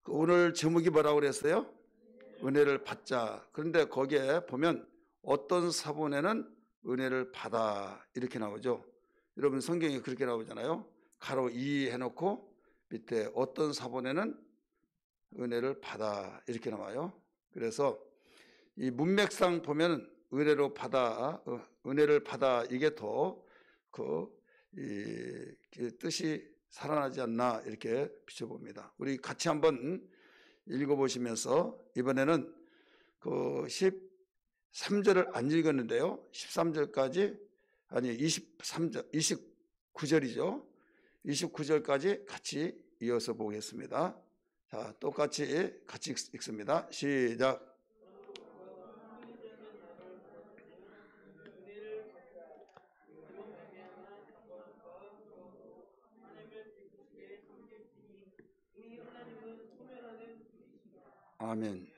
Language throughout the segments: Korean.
오늘 제목이 뭐라고 그랬어요? 은혜를 받자. 그런데 거기에 보면 어떤 사본에는 은혜를 받아 이렇게 나오죠. 여러분 성경에 그렇게 나오잖아요. 가로 2 해놓고 밑에 어떤 사본에는 은혜를 받아 이렇게 나와요. 그래서 이 문맥상 보면 은혜를 받아 이게 더 뜻이 살아나지 않나 이렇게 비춰봅니다. 우리 같이 한번 읽어보시면서 이번에는 13절을 안 읽었는데요. 13절까지 아니 29절이죠. 29절까지 같이 이어서 보겠습니다. 자, 똑같이 같이 읽습니다. 시작. 아멘.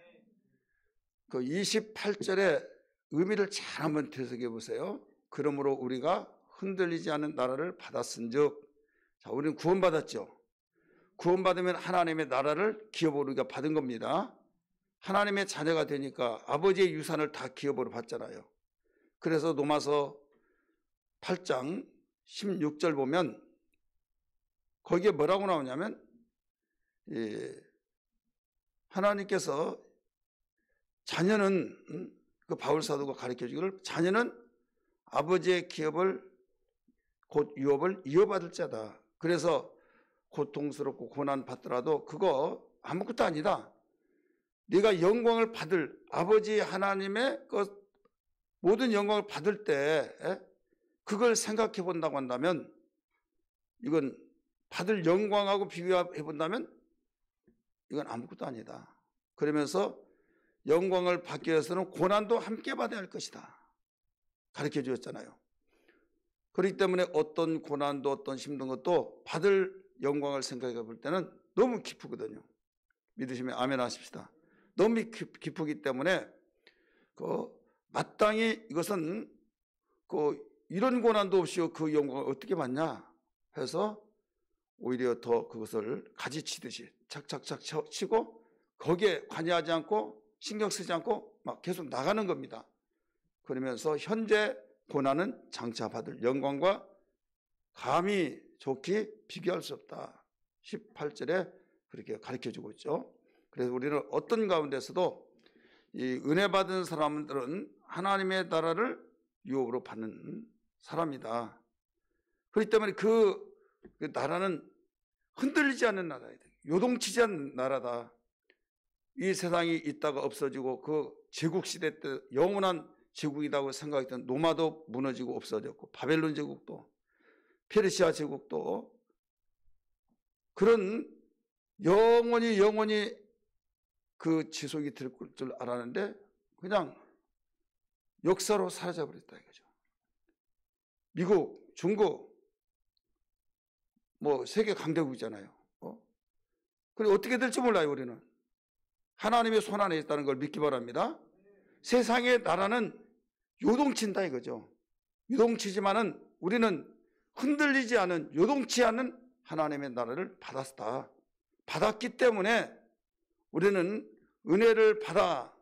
28절의 의미를 잘 한번 되새겨 보세요. 그러므로 우리가 흔들리지 않는 나라를 받았은즉, 자, 우리는 구원받았죠. 구원받으면 하나님의 나라를 기업으로 우리가 받은 겁니다. 하나님의 자녀가 되니까 아버지의 유산을 다 기업으로 받잖아요. 그래서 로마서 8장 16절 보면 거기에 뭐라고 나오냐면 하나님께서 자녀는 그 바울사도가 가르쳐 주기를 자녀는 아버지의 기업을 곧 유업을 이어받을 자다. 그래서 고통스럽고 고난 받더라도 그거 아무것도 아니다. 네가 영광을 받을 아버지 하나님의 그 모든 영광을 받을 때 그걸 생각해 본다고 한다면 이건 받을 영광하고 비교해 본다면 이건 아무것도 아니다. 그러면서 영광을 받기 위해서는 고난도 함께 받아야 할 것이다. 가르쳐 주었잖아요. 그렇기 때문에 어떤 고난도 어떤 힘든 것도 받을 영광을 생각해 볼 때는 너무 기쁘거든요. 믿으시면 아멘 하십시다. 너무 기쁘기 때문에 마땅히 이것은 이런 고난도 없이 그 영광을 어떻게 받냐 해서 오히려 더 그것을 가지치듯이 착착착 치고 거기에 관여하지 않고 신경 쓰지 않고 막 계속 나가는 겁니다. 그러면서 현재 고난은 장차 받을 영광과 감히 좋게 비교할 수 없다. 18절에 그렇게 가르쳐주고 있죠. 그래서 우리는 어떤 가운데서도 이 은혜 받은 사람들은 하나님의 나라를 유업으로 받는 사람이다. 그렇기 때문에 그 나라는 흔들리지 않는 나라이다. 요동치지 않는 나라다. 이 세상이 있다가 없어지고 그 제국시대 때 영원한 제국이라고 생각했던 로마도 무너지고 없어졌고 바벨론 제국도 페르시아 제국도 그런 영원히 그 지속이 될 줄 알았는데 그냥 역사로 사라져버렸다 이거죠. 미국, 중국 세계 강대국이잖아요. 그리고 어떻게 될지 몰라요. 우리는 하나님의 손 안에 있다는 걸 믿기 바랍니다. 세상의 나라는 요동친다 이거죠. 요동치지만은 우리는 흔들리지 않은 요동치 않는 하나님의 나라를 받았다. 받았기 때문에 우리는 은혜를 받아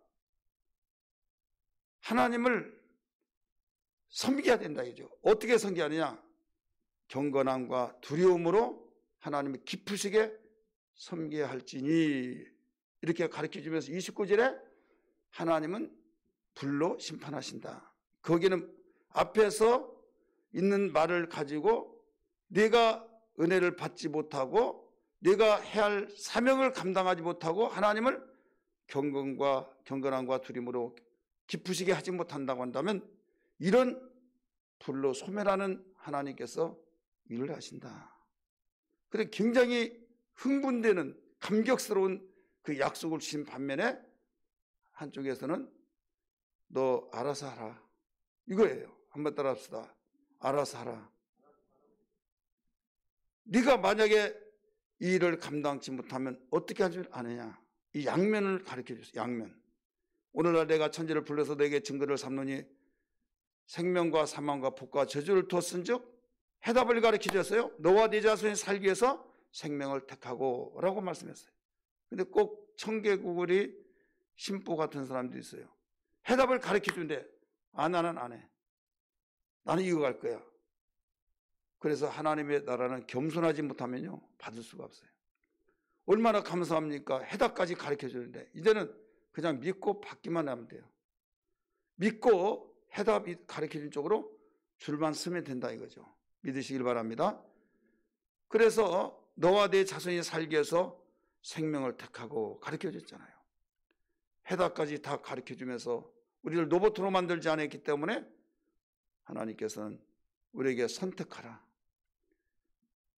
하나님을 섬겨야 된다 이거죠. 어떻게 섬겨하느냐? 경건함과 두려움으로 하나님의 기쁘시게 섬겨야 할지니 이렇게 가르쳐주면서 29절에 하나님은 불로 심판하신다. 거기는 앞에서 있는 말을 가지고 네가 은혜를 받지 못하고 네가 해야 할 사명을 감당하지 못하고 하나님을 경건함과 두려움으로 기쁘시게 하지 못한다고 한다면 이런 불로 소멸하는 하나님께서 일을 하신다. 그래 굉장히 흥분되는 감격스러운 그 약속을 주신 반면에 한쪽에서는 너 알아서 하라 이거예요. 한번 따라 합시다. 알아서 하라. 네가 만약에 이 일을 감당치 못하면 어떻게 하지 않느냐. 이 양면을 가르쳐 줬어요. 양면. 오늘날 내가 천지를 불러서 내게 증거를 삼노니 생명과 사망과 복과 저주를 두었은즉 해답을 가르쳐 줬어요. 너와 네 자손이 살기 위해서 생명을 택하고 라고 말씀했어요. 근데 꼭 청개구리 심보 같은 사람도 있어요. 해답을 가르쳐 준대. 나는 안 해. 나는 이거 갈 거야. 그래서 하나님의 나라는 겸손하지 못하면요, 받을 수가 없어요. 얼마나 감사합니까? 해답까지 가르쳐 주는데 이제는 그냥 믿고 받기만 하면 돼요. 믿고 해답이 가르쳐 준 쪽으로 줄만 서면 된다 이거죠. 믿으시길 바랍니다. 그래서 너와 내 자손이 살기 위해서 생명을 택하고 가르쳐 줬잖아요. 해답까지 다 가르쳐 주면서 우리를 로봇으로 만들지 않았기 때문에 하나님께서는 우리에게 선택하라.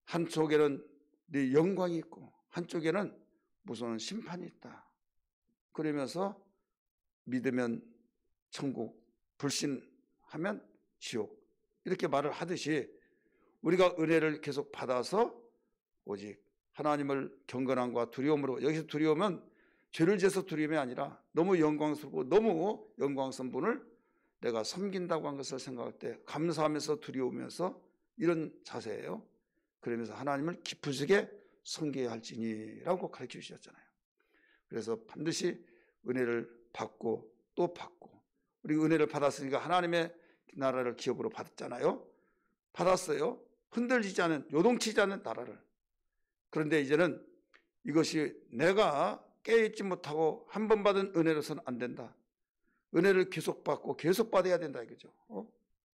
한쪽에는 네 영광이 있고 한쪽에는 무서운 심판이 있다. 그러면서 믿으면 천국, 불신하면 지옥, 이렇게 말을 하듯이 우리가 은혜를 계속 받아서 오직 하나님을 경건함과 두려움으로, 여기서 두려움은 죄를 지어서 두려움이 아니라 너무 영광스럽고 너무 영광스러운 분을 내가 섬긴다고 한 것을 생각할 때 감사하면서 두려우면서 이런 자세예요. 그러면서 하나님을 깊으시게 섬겨야 할지니라고 가르쳐 주셨잖아요. 그래서 반드시 은혜를 받고 또 받고, 우리 은혜를 받았으니까 하나님의 나라를 기업으로 받았잖아요. 받았어요. 흔들리지 않은, 요동치지 않는 나라를. 그런데 이제는 이것이 내가 깨있지 못하고 한 번 받은 은혜로서는 안 된다. 은혜를 계속 받고 계속 받아야 된다 이거죠.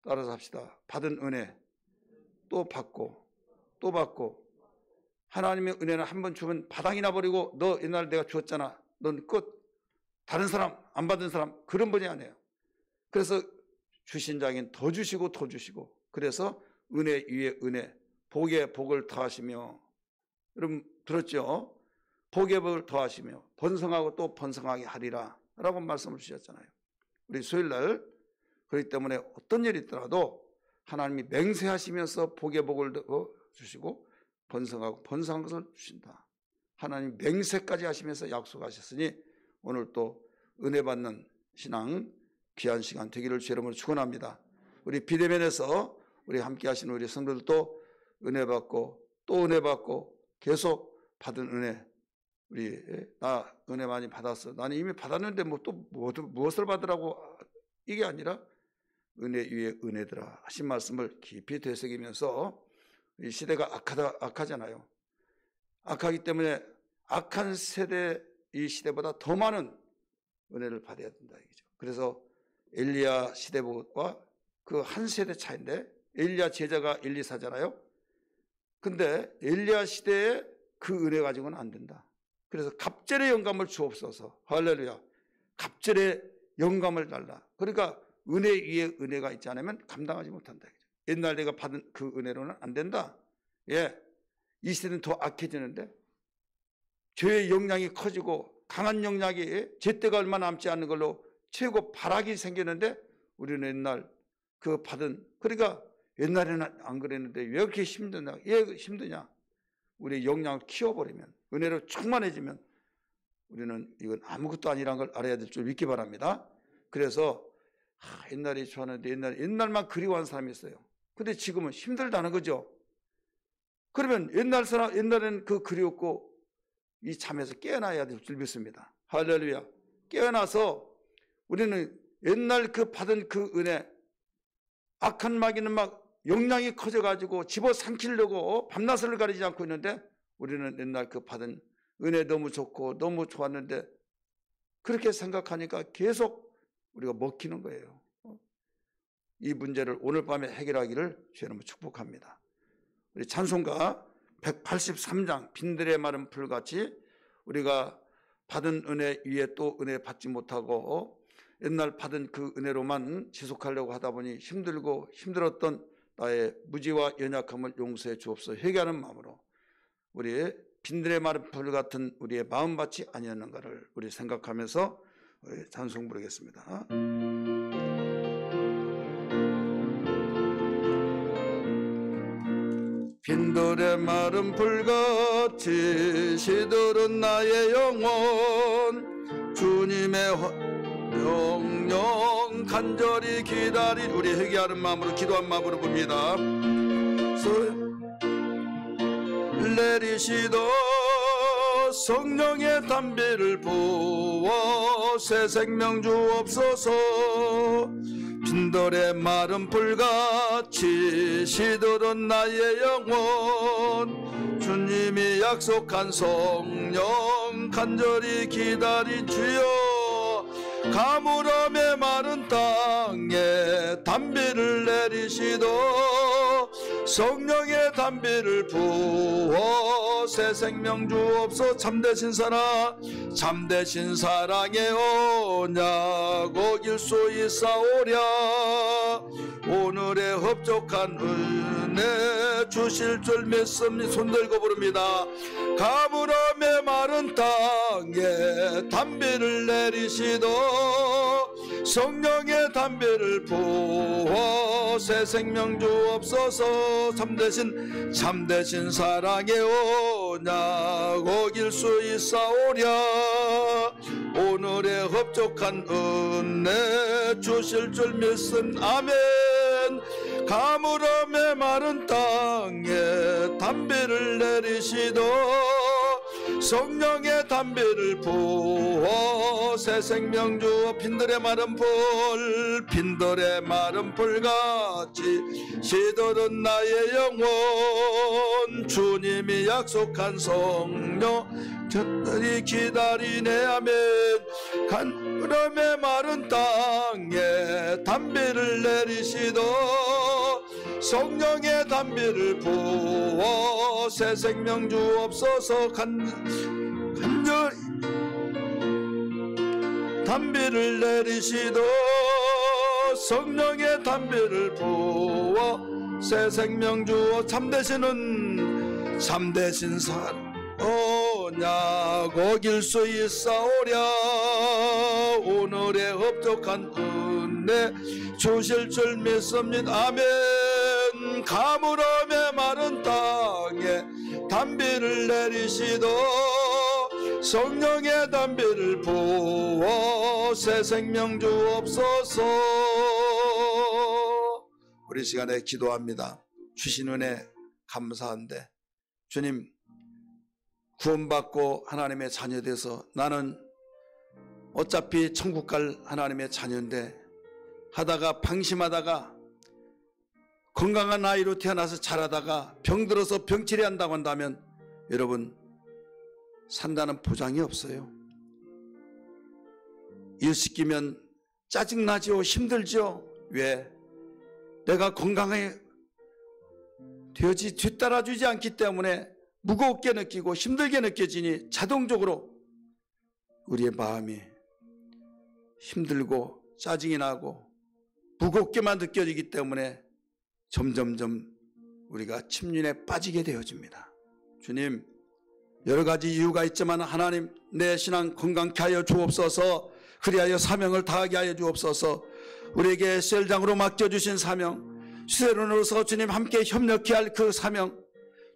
따라서 합시다. 받은 은혜 또 받고 또 받고. 하나님의 은혜는 한 번 주면 바닥이 나버리고 너 옛날에 내가 주었잖아, 넌 끝. 다른 사람, 안 받은 사람, 그런 분이 아니에요. 그래서 주신 자에겐 더 주시고 더 주시고, 그래서 은혜 위에 은혜, 복에 복을 더하시며, 여러분 들었죠? 복에 복을 더하시며 번성하고 또 번성하게 하리라 라고 말씀을 주셨잖아요. 우리 수요일날. 그렇기 때문에 어떤 일이 있더라도 하나님이 맹세하시면서 복에 복을 주시고 번성하고 번성한 것을 주신다. 하나님 맹세까지 하시면서 약속하셨으니 오늘 또 은혜 받는 신앙 귀한 시간 되기를 주의 이름으로 축원합니다. 우리 비대면에서 우리 함께 하시는 우리 성도들도 은혜 받고 또 은혜 받고 계속 받은 은혜, 우리 나 은혜 많이 받았어, 나는 이미 받았는데 뭐 또 무엇을 받으라고, 이게 아니라 은혜 위에 은혜더라 하신 말씀을 깊이 되새기면서, 이 시대가 악하잖아요. 악하기 때문에 악한 세대, 이 시대보다 더 많은 은혜를 받아야 된다 이거죠. 그래서 엘리야 시대와 그 한 세대 차인데, 엘리야 제자가 엘리사잖아요. 근데 엘리야 시대에 그 은혜 가지고는 안 된다. 그래서 갑절의 영감을 주옵소서. 할렐루야. 갑절의 영감을 달라. 그러니까 은혜 위에 은혜가 있지 않으면 감당하지 못한다. 옛날 내가 받은 그 은혜로는 안 된다. 예, 이 시대는 더 악해지는데, 죄의 영향이 커지고 강한 영향이 제때가 얼마 남지 않는 걸로 최고 발악이 생기는데, 우리는 옛날 그 받은, 그러니까 옛날에는 안 그랬는데 왜 이렇게 힘드냐, 왜 힘드냐, 우리의 영향을 키워버리면, 은혜로 충만해지면 우리는 이건 아무것도 아니라는 걸 알아야 될 줄 믿기 바랍니다. 그래서 옛날에 좋았는데 옛날만 그리워하는 사람이 있어요. 근데 지금은 힘들다는 거죠. 그러면 옛날에는 그 그리웠고 이 잠에서 깨어나야 될 줄 믿습니다. 할렐루야. 깨어나서 우리는 옛날 그 받은 그 은혜, 악한 마귀는 막 영향이 커져가지고 집어삼키려고 밤낮을 가리지 않고 있는데, 우리는 옛날 그 받은 은혜 너무 좋고 너무 좋았는데 그렇게 생각하니까 계속 우리가 먹히는 거예요. 이 문제를 오늘 밤에 해결하기를 주님으로 축복합니다. 우리 찬송가 183장 빈들의 마른 풀같이 우리가 받은 은혜 위에 또 은혜 받지 못하고 옛날 받은 그 은혜로만 지속하려고 하다 보니 힘들고 힘들었던 나의 무지와 연약함을 용서해 주옵소서. 회개하는 마음으로 우리 빈들의 마른 풀 같은 우리의 마음밭이 아니었는가를 우리 생각하면서 우리 찬송 부르겠습니다. 빈들의 마른 풀같이 시들은 나의 영혼, 주님의 영영 간절히 기다린, 우리 회개하는 마음으로 기도한 마음으로 봅니다. 내리시던 성령의 담비를 부어 새 생명 주옵소서. 빈들의 마른 불같이 시들은 나의 영혼, 주님이 약속한 성령 간절히 기다린 주여, 가물음의 마른 땅에 담비를 내리시도 성령의 담비를 부어 새 생명 주옵소서. 참되신 사랑, 참되신 사랑의 언약 어길 수 있사오랴. 오늘의 흡족한 은혜 주실 줄 믿습니다. 손들고 부릅니다. 가물음의 마른 땅에 담비를 내리시도 성령의 담비를 부어 새 생명 주옵소서. 참되신 사랑의 언약 어길 수 있사오랴. 오늘의 흡족한 은혜 주실 줄 믿습니다. 아멘. 가물음의 마른 땅에 담비를 내리시도 성령의 담비를 부어 새 생명 주어. 빈들의 마른 불, 빈들의 마른 불같이 시들은 나의 영혼, 주님이 약속한 성령 곁들이 기다리네. 아멘. 가물음의 마른 땅에 담비를 내리시도 성령의 담비를 부어 새 생명 주옵소서. 간절히 담비를 내리시도 성령의 담비를 부어 새 생명 주어. 참되신 사랑 언약 어길 수 있사오랴. 오늘의 흡족한 은혜 주실 줄 믿습니다. 아멘. 가물음의 마른 땅에 담비를 내리시도 성령의 담비를 부어 새 생명 주옵소서. 우리 시간에 기도합니다. 주신 은혜 감사한데, 주님, 구원받고 하나님의 자녀 돼서 나는 어차피 천국 갈 하나님의 자녀인데 하다가 방심하다가 건강한 아이로 태어나서 자라다가 병들어서 병치레 한다고 한다면 여러분, 산다는 보장이 없어요. 일 시키면 짜증나죠. 힘들죠. 왜? 내가 건강하게 되어지 뒤따라주지 않기 때문에 무겁게 느끼고 힘들게 느껴지니 자동적으로 우리의 마음이 힘들고 짜증이 나고 무겁게만 느껴지기 때문에 점점점 우리가 침륜에 빠지게 되어집니다. 주님, 여러 가지 이유가 있지만 하나님, 내 신앙 건강케 하여 주옵소서. 그리하여 사명을 다하게 하여 주옵소서. 우리에게 셀장으로 맡겨주신 사명, 시세론으로서 주님 함께 협력해야 할 그 사명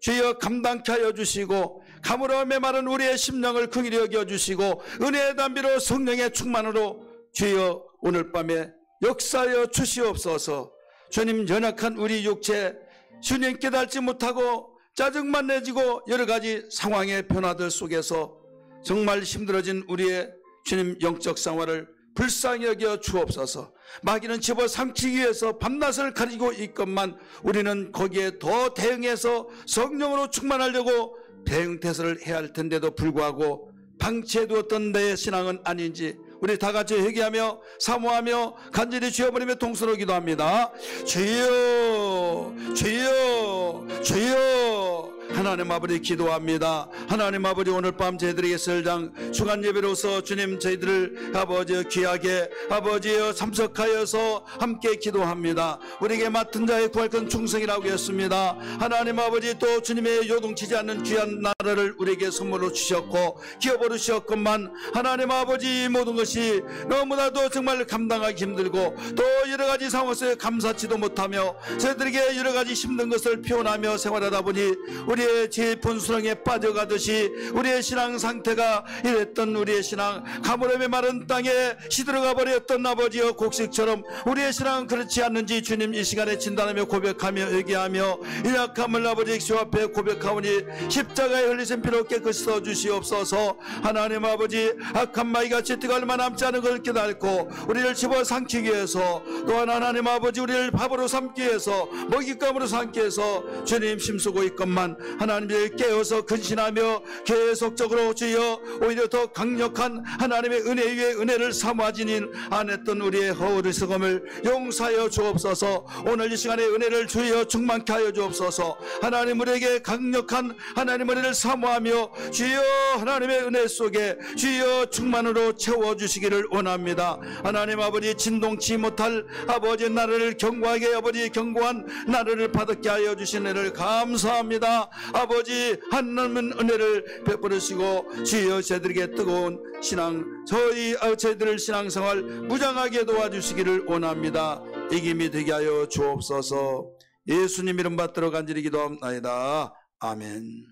주여 감당케 하여 주시고, 가물음의 마른 우리의 심령을 긍휼히 여겨주시고 은혜의 담비로 성령의 충만으로 주여 오늘 밤에 역사하여 주시옵소서. 주님, 연약한 우리 육체, 주님 깨달지 못하고 짜증만 내지고 여러 가지 상황의 변화들 속에서 정말 힘들어진 우리의 주님 영적 생활을 불쌍히 여겨 주옵소서. 마귀는 집어삼키기 위해서 밤낮을 가리고 있건만 우리는 거기에 더 대응해서 성령으로 충만하려고 대응태세를 해야 할 텐데도 불구하고 방치해두었던 내 신앙은 아닌지 우리 다같이 회개하며 사모하며 간절히 주여버리며 동서로 기도합니다. 주여, 주여, 주여. 하나님 아버지 기도합니다. 하나님 아버지, 오늘 밤 저희들에게 설장 주간 예배로서 주님 저희들을 아버지 귀하게 아버지여 참석하여서 함께 기도합니다. 우리에게 맡은 자의 구할 건 충성이라고 했습니다. 하나님 아버지, 또 주님의 요동치지 않는 귀한 나라를 우리에게 선물로 주셨고 기업으로 주셨건만 하나님 아버지, 모든 것이 너무나도 정말 감당하기 힘들고 또 여러 가지 상황에서 감사치도 못하며 저희들에게 여러 가지 힘든 것을 표현하며 생활하다 보니 우리 우리의 깊은 수렁에 빠져가듯이 우리의 신앙 상태가 이랬던 우리의 신앙, 가물음의 마른 땅에 시들어가 버렸던 아버지여 곡식처럼 우리의 신앙은 그렇지 않는지 주님 이 시간에 진단하며 고백하며 얘기하며 연약함을 아버지 주 앞에 고백하오니 십자가에 흘리신 피로 깨끗이 써주시옵소서. 하나님 아버지, 악한 마귀같이 뜨가 얼마 남지 않은 걸 깨닫고 우리를 집어삼키기 위해서, 또한 하나님 아버지 우리를 밥으로 삼기 위해서, 먹잇감으로 삼기 위해서 주님 힘쓰고 있건만 하나님을 깨어서 근신하며 계속적으로 주여 오히려 더 강력한 하나님의 은혜 위에 은혜를 사모하지는 않았던 우리의 허울스러움을 용서하여 주옵소서. 오늘 이 시간에 은혜를 주여 충만케 하여 주옵소서. 하나님 우리에게 강력한 하나님 은혜를 사모하며 주여 하나님의 은혜 속에 주여 충만으로 채워주시기를 원합니다. 하나님 아버지, 진동치 못할 아버지 나를 견고하게 아버지 견고한 나를 받게 하여 주신 은혜를 감사합니다. 아버지, 하나님은 은혜를 베풀으시고 주여 저희들에게 뜨거운 신앙, 저희들 신앙생활 무장하게 도와주시기를 원합니다. 이김이 되게 하여 주옵소서. 예수님 이름 받들어 간절히 기도합나이다. 아멘.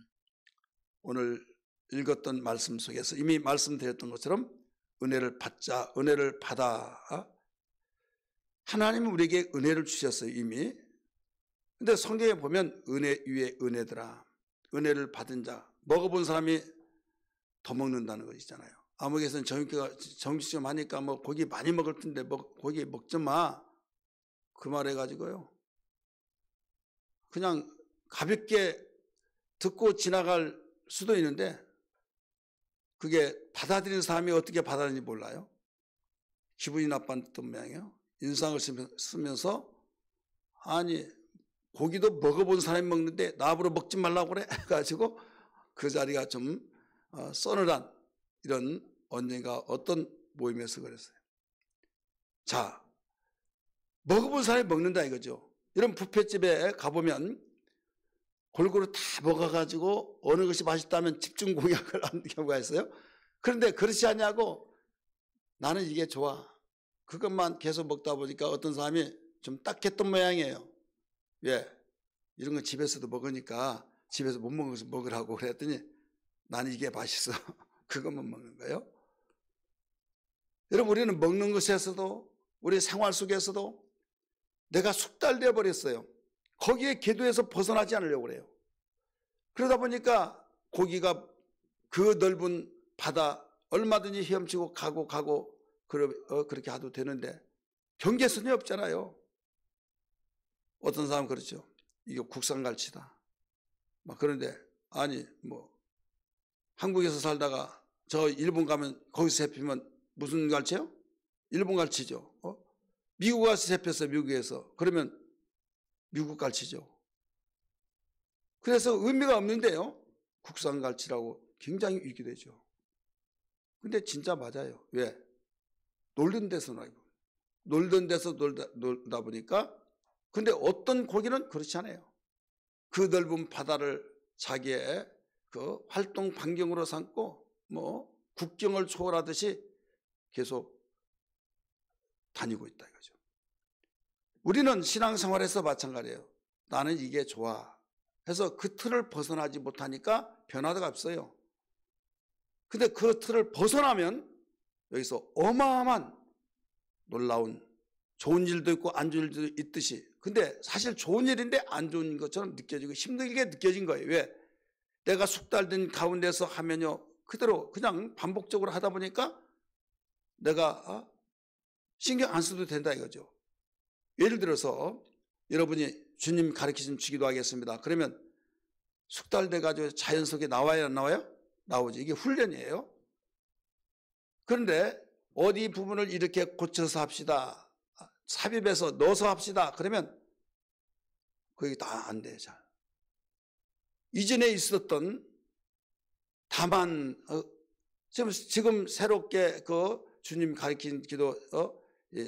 오늘 읽었던 말씀 속에서 이미 말씀드렸던 것처럼 은혜를 받자, 은혜를 받아. 하나님은 우리에게 은혜를 주셨어요, 이미. 근데 성경에 보면 은혜 위에 은혜더라. 은혜를 받은 자, 먹어본 사람이 더 먹는다는 거 있잖아요. 아무개서는 정식점 하니까 뭐 고기 많이 먹을 텐데 고기 먹지 마. 그 말 해가지고요. 그냥 가볍게 듣고 지나갈 수도 있는데 그게 받아들이는 사람이 어떻게 받아들이는지 몰라요. 기분이 나빴던 모양이에요. 인상을 쓰면서 아니 고기도 먹어본 사람이 먹는데 나보러 먹지 말라고 그래 해가지고 그 자리가 좀 서늘한 이런 언젠가 어떤 모임에서 그랬어요. 자, 먹어본 사람이 먹는다 이거죠. 이런 뷔페집에 가보면 골고루 다 먹어가지고 어느 것이 맛있다면 집중 공약을 하는 경우가 있어요. 그런데 그렇지 않냐고 나는 이게 좋아. 그것만 계속 먹다 보니까 어떤 사람이 좀 딱했던 모양이에요. 왜? 이런 거 집에서도 먹으니까 집에서 못 먹어서 먹으라고 그랬더니 나는 이게 맛있어. 그것만 먹는 거예요. 여러분, 우리는 먹는 것에서도 우리 생활 속에서도 내가 숙달되어 버렸어요. 거기에 궤도에서 벗어나지 않으려고 그래요. 그러다 보니까 고기가 그 넓은 바다 얼마든지 헤엄치고 가고 그렇게 해도 되는데 경계선이 없잖아요. 어떤 사람은 그렇죠. 이게 국산 갈치다. 막 그런데 아니 뭐 한국에서 살다가 저 일본 가면 거기서 잡히면 무슨 갈치요? 일본 갈치죠. 미국 가서 잡혔어요. 미국에서. 그러면 미국 갈치죠. 그래서 의미가 없는데요. 국산 갈치라고 굉장히 읽게 되죠. 근데 진짜 맞아요. 왜? 놀던 데서 놀던 데서 놀다 보니까 근데 어떤 고기는 그렇지 않아요. 그 넓은 바다를 자기의 그 활동 반경으로 삼고 뭐 국경을 초월하듯이 계속 다니고 있다 이거죠. 우리는 신앙생활에서 마찬가지예요. 나는 이게 좋아 해서 그 틀을 벗어나지 못하니까 변화가 없어요. 근데 그 틀을 벗어나면 여기서 어마어마한 놀라운 좋은 일도 있고 안 좋은 일도 있듯이, 근데 사실 좋은 일인데 안 좋은 것처럼 느껴지고 힘들게 느껴진 거예요. 왜? 내가 숙달된 가운데서 하면요 그대로 그냥 반복적으로 하다 보니까 내가 신경 안 써도 된다 이거죠. 예를 들어서 여러분이 주님 가르치신 주기도 하겠습니다. 그러면 숙달돼 가지고 자연 속에 나와요 안 나와요? 나오죠. 이게 훈련이에요. 그런데 어디 부분을 이렇게 고쳐서 합시다, 삽입해서 넣어서 합시다 그러면 그게 다 안 돼요. 잘. 이전에 있었던 다만 지금 새롭게 그 주님 가르친 기도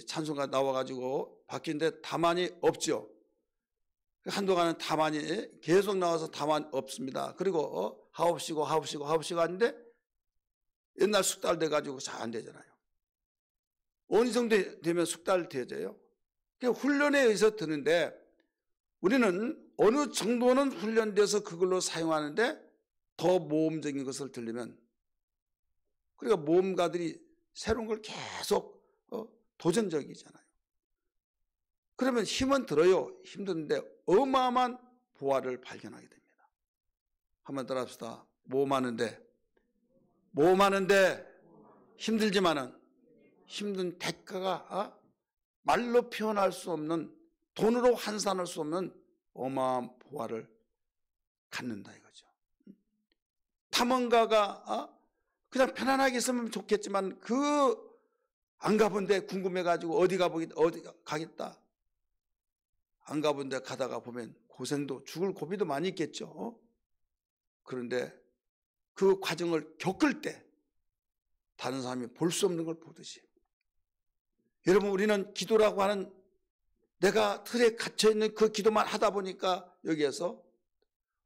찬송가 나와가지고 바뀐데 다만이 없죠. 한동안은 다만이 계속 나와서 다만 없습니다. 그리고 하옵시고 하는데 옛날 숙달돼 가지고 잘 안 되잖아요. 어느 정도 되면 숙달되어져요. 훈련에 의해서 드는데 우리는 어느 정도는 훈련돼서 그걸로 사용하는데 더 모험적인 것을 들리면, 그러니까 모험가들이 새로운 걸 계속 도전적이잖아요. 그러면 힘은 들어요. 힘든데 어마어마한 보화를 발견하게 됩니다. 한번 따라합시다. 모험하는데 힘들지만은 힘든 대가가 말로 표현할 수 없는, 돈으로 환산할 수 없는 어마어마한 보화를 갖는다 이거죠. 탐험가가 그냥 편안하게 있으면 좋겠지만 안 가본 데 궁금해가지고 어디 가겠다. 안 가본 데 가다가 보면 고생도, 죽을 고비도 많이 있겠죠. 그런데 그 과정을 겪을 때 다른 사람이 볼 수 없는 걸 보듯이, 여러분, 우리는 기도라고 하는 내가 틀에 갇혀있는 그 기도만 하다 보니까 여기에서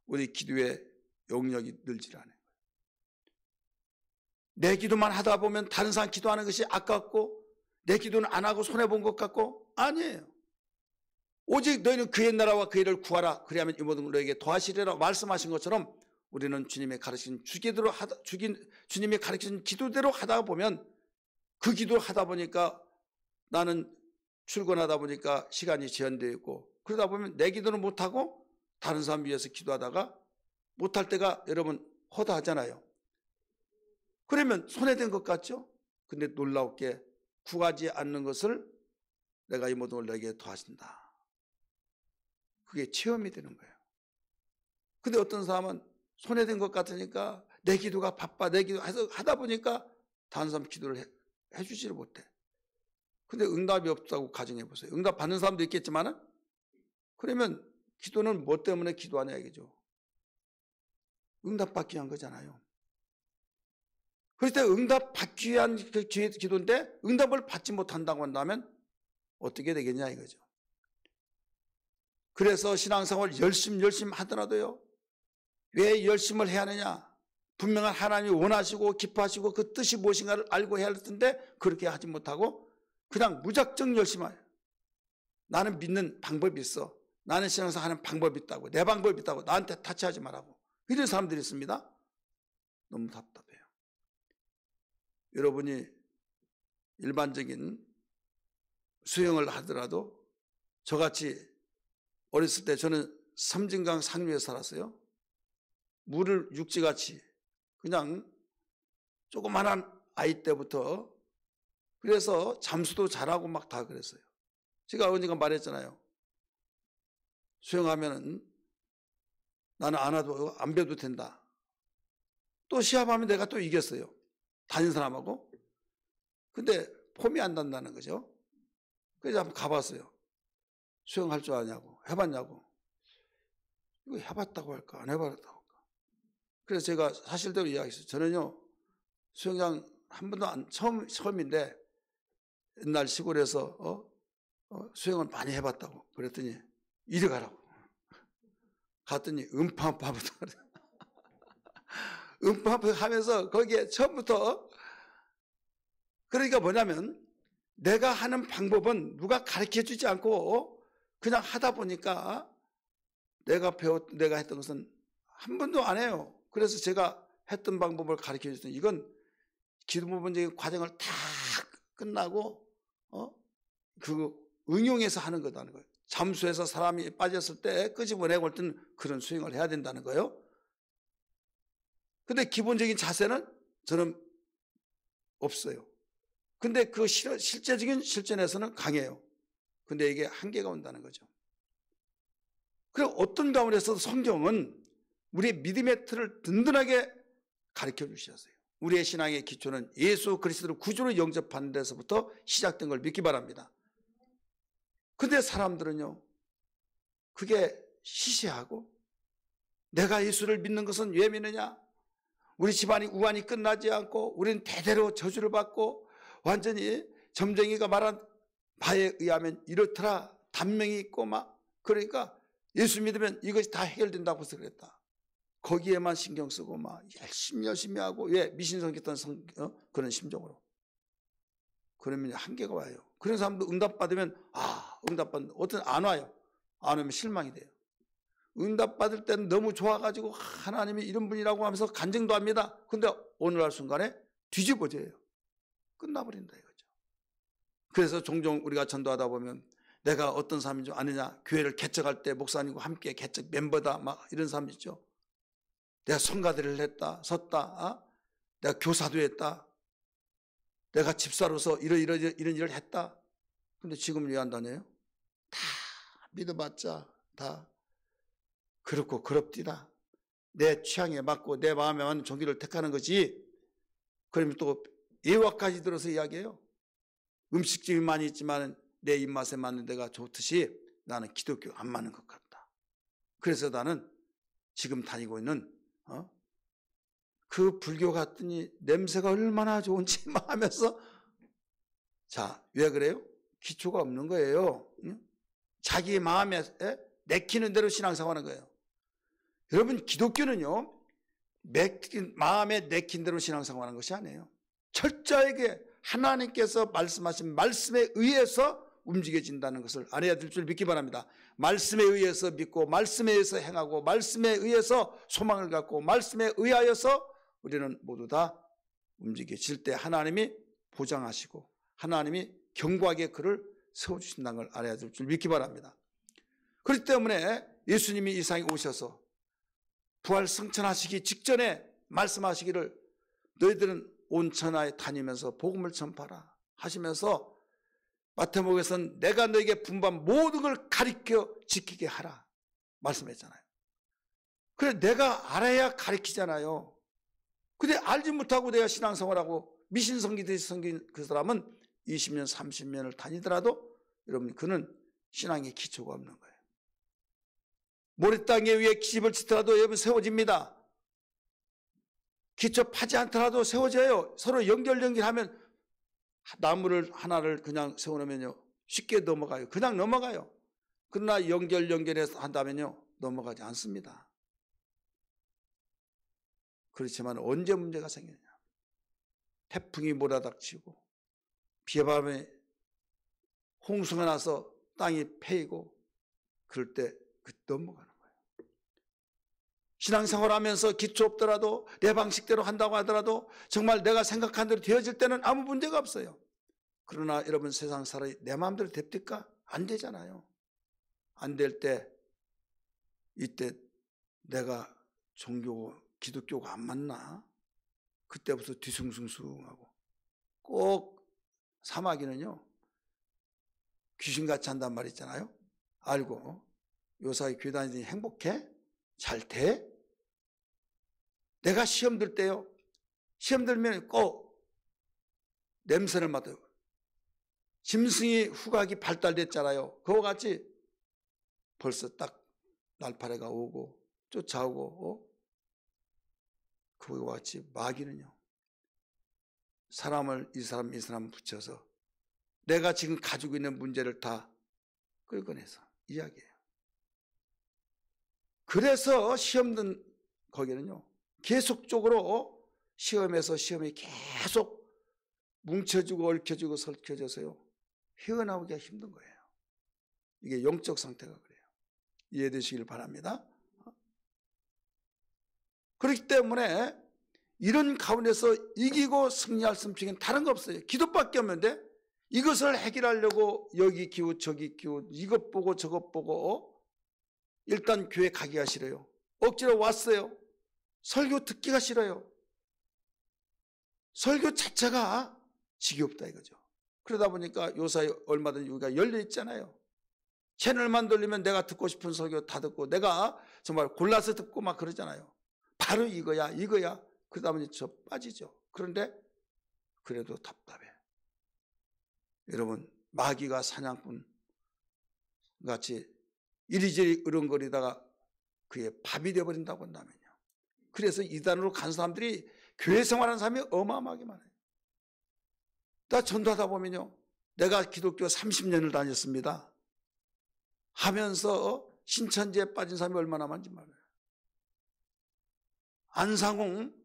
우리 기도의 영역이 늘질 않아요. 내 기도만 하다 보면 다른 사람 기도하는 것이 아깝고 내 기도는 안 하고 손해본 것 같고, 아니에요. 오직 너희는 그의 나라와 그의 일을 구하라. 그리하면 이 모든 걸 너에게 더하시리라 말씀하신 것처럼 우리는 주님이 가르친 주님이 가르친 기도대로 하다 보면, 그 기도를 하다 보니까 나는 출근하다 보니까 시간이 제한되어 있고, 그러다 보면 내 기도는 못하고 다른 사람 위해서 기도하다가 못할 때가 여러분 허다하잖아요. 그러면 손해된 것 같죠? 근데 놀랍게 구하지 않는 것을 내가 이 모든 걸 너에게 더하신다. 그게 체험이 되는 거예요. 근데 어떤 사람은 손해된 것 같으니까 내 기도가 바빠, 내 기도 하다 보니까 다른 사람 기도를 해주지를 못해. 근데 응답이 없다고 가정해 보세요. 응답 받는 사람도 있겠지만은, 그러면 기도는 뭐 때문에 기도하냐 이거죠. 응답 받기 위한 거잖아요. 그럴 때 응답 받기 위한 그 기도인데 응답을 받지 못한다고 한다면 어떻게 되겠냐 이거죠. 그래서 신앙생활 열심히 하더라도요, 왜 열심을 해야 하느냐? 분명한 하나님이 원하시고 기뻐하시고 그 뜻이 무엇인가를 알고 해야 할 텐데 그렇게 하지 못하고 그냥 무작정 열심히 해요. 나는 믿는 방법이 있어. 나는 신앙생활 하는 방법이 있다고. 내 방법이 있다고. 나한테 타치하지 말라고. 이런 사람들이 있습니다. 너무 답답해요. 여러분이 일반적인 수영을 하더라도 저같이 어렸을 때, 저는 섬진강 상류에 살았어요. 물을 육지같이 그냥 조그만한 아이 때부터, 그래서 잠수도 잘하고 막 다 그랬어요. 제가 언젠가 말했잖아요. 수영하면은 나는 안 배워도 된다. 또 시합하면 내가 또 이겼어요. 다른 사람하고. 근데 폼이 안 난다는 거죠. 그래서 한번 가봤어요. 수영할 줄 아냐고. 해봤냐고. 이거 해봤다고 할까 안 해봤다고 할까. 그래서 제가 사실대로 이야기했어요. 저는요, 수영장 한 번도 처음인데 옛날 시골에서 수영을 많이 해봤다고. 그랬더니 이리 가라고. 갔더니 음파음파부터 음파음파 하면서 거기에 처음부터, 그러니까 뭐냐면 내가 하는 방법은 누가 가르쳐 주지 않고 그냥 하다 보니까 내가 했던 것은 한 번도 안 해요. 그래서 제가 했던 방법을 가르쳐 줬더니 이건 기도 부분적인 과정을 다 끝나고 그 응용해서 하는 거다는 거예요. 잠수해서 사람이 빠졌을 때 끄집어내고 할 때는 그런 수행을 해야 된다는 거예요. 근데 기본적인 자세는 저는 없어요. 근데 그 실제적인 실전에서는 강해요. 근데 이게 한계가 온다는 거죠. 그리고 어떤 가운데서도 성경은 우리의 믿음의 틀을 든든하게 가르쳐 주셨어요. 우리의 신앙의 기초는 예수 그리스도를 구주로 영접하는 데서부터 시작된 걸 믿기 바랍니다. 근데 사람들은요, 그게 시시하고, 내가 예수를 믿는 것은 왜 믿느냐? 우리 집안이 우환이 끝나지 않고 우리는 대대로 저주를 받고 완전히 점쟁이가 말한 바에 의하면 이렇더라, 단명이 있고 막, 그러니까 예수 믿으면 이것이 다 해결된다고 해서 그랬다. 거기에만 신경 쓰고 막 열심히 하고, 왜? 미신성 했던 그런 심정으로. 그러면 한계가 와요. 그런 사람도 응답받으면 응답받는다. 어떤 안 와요. 안 오면 실망이 돼요. 응답 받을 때는 너무 좋아가지고 하나님이 이런 분이라고 하면서 간증도 합니다. 근데 오늘날 순간에 뒤집어져요. 끝나버린다 이거죠. 그래서 종종 우리가 전도하다 보면 내가 어떤 사람인 줄 아느냐, 교회를 개척할 때 목사님과 함께 개척 멤버다 막 이런 사람 있죠. 내가 성가대를 했다, 섰다, 내가 교사도 했다, 내가 집사로서 이런 일을 했다. 근데 지금은 왜 안 다녀요? 다 믿어봤자 다 그렇고 그럽디다. 내 취향에 맞고 내 마음에 맞는 종교를 택하는 거지. 그러면 또 예화까지 들어서 이야기해요. 음식집이 많이 있지만 내 입맛에 맞는 데가 좋듯이 나는 기독교 안 맞는 것 같다. 그래서 나는 지금 다니고 있는 그 불교 갔더니 냄새가 얼마나 좋은지 하면서, 자, 왜 그래요? 기초가 없는 거예요. 자기 마음에 내키는 대로 신앙생활하는 거예요. 여러분, 기독교는요, 마음에 내킨 대로 신앙생활하는 것이 아니에요. 철저하게 하나님께서 말씀하신 말씀에 의해서 움직여진다는 것을 알아야 될 줄 믿기 바랍니다. 말씀에 의해서 믿고, 말씀에 의해서 행하고, 말씀에 의해서 소망을 갖고, 말씀에 의하여서 우리는 모두 다 움직여질 때 하나님이 보장하시고 하나님이 견고하게 그를 세워주신다는 걸 알아야 될 줄 믿기 바랍니다. 그렇기 때문에 예수님이 이 세상에 오셔서 부활 승천하시기 직전에 말씀하시기를 너희들은 온 천하에 다니면서 복음을 전파하라 하시면서 마태복음에서는 내가 너에게 분부한 모든 걸 가르쳐 지키게 하라 말씀했잖아요. 그래 내가 알아야 가르치잖아요. 근데 알지 못하고 내가 신앙생활하고 미신성기듯이 섬긴 그 사람은 20년 30년을 다니더라도 여러분 그는 신앙의 기초가 없는 거예요. 모래땅에 위에 집을 짓더라도 여러분 세워집니다. 기초 파지 않더라도 세워져요. 서로 연결하면 나무를 하나를 그냥 세워놓으면요 쉽게 넘어가요. 그냥 넘어가요. 그러나 연결해서 한다면요 넘어가지 않습니다. 그렇지만 언제 문제가 생기느냐, 태풍이 몰아닥치고 비바람에 홍수가 나서 땅이 패이고 그럴 때 넘어가는 거예요. 신앙생활하면서 기초 없더라도 내 방식대로 한다고 하더라도 정말 내가 생각한 대로 되어질 때는 아무 문제가 없어요. 그러나 여러분 세상 사람이 내 마음대로 됩니까? 안 되잖아요. 안 될 때 이때 내가 기독교가 안 맞나? 그때부터 뒤숭숭숭하고 꼭 사마귀는요 귀신같이 한단 말 있잖아요. 알고 요사이 교회 다니더니 행복해? 잘 돼? 내가 시험 들 때요 시험 들면 꼭 냄새를 맡아요. 짐승이 후각이 발달됐잖아요. 그와 같이 벌써 딱 날파리가 오고 쫓아오고 그와 같이 마귀는요 사람을 이 사람 붙여서 내가 지금 가지고 있는 문제를 다 끌어내서 이야기해요. 그래서 시험 든 거기는요 계속적으로 시험이 계속 뭉쳐지고 얽혀지고 설켜져서요 헤어나오기가 힘든 거예요. 이게 영적 상태가 그래요. 이해되시길 바랍니다. 그렇기 때문에 이런 가운데서 이기고 승리할 수 있는 다른 거 없어요. 기도밖에 없는데 이것을 해결하려고 여기 기웃 저기 기웃 이것 보고 저것 보고 일단 교회 가기가 싫어요. 억지로 왔어요. 설교 듣기가 싫어요. 설교 자체가 지겹다 이거죠. 그러다 보니까 요사이 얼마든지 우리가 열려 있잖아요. 채널만 돌리면 내가 듣고 싶은 설교 다 듣고 내가 정말 골라서 듣고 막 그러잖아요. 바로 이거야. 그러다 보니 저 빠지죠. 그런데 그래도 답답해. 여러분 마귀가 사냥꾼 같이 이리저리 으렁거리다가 그의 밥이 되어버린다고 한다면요. 그래서 이단으로 간 사람들이 교회 생활하는 사람이 어마어마하게 많아요. 나 전도하다 보면요. 내가 기독교 30년을 다녔습니다. 하면서 신천지에 빠진 사람이 얼마나 많은지 말이에요. 안상홍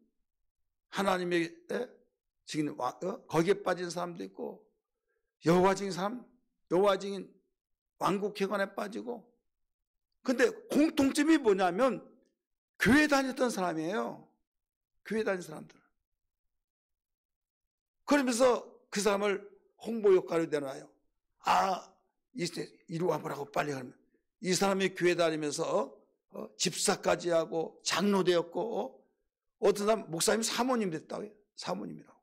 하나님의 지금 거기에 빠진 사람도 있고 여호와 증인 왕국회관에 빠지고 근데 공통점이 뭐냐면 교회 다녔던 사람이에요. 교회 다닌 사람들. 그러면서 그 사람을 홍보 효과로 내놔요. 이리 와보라고 빨리 하면. 이 사람이 교회 다니면서 집사까지 하고 장로 되었고, 어떤 사람 목사님 사모님 됐다고 해요. 사모님이라고.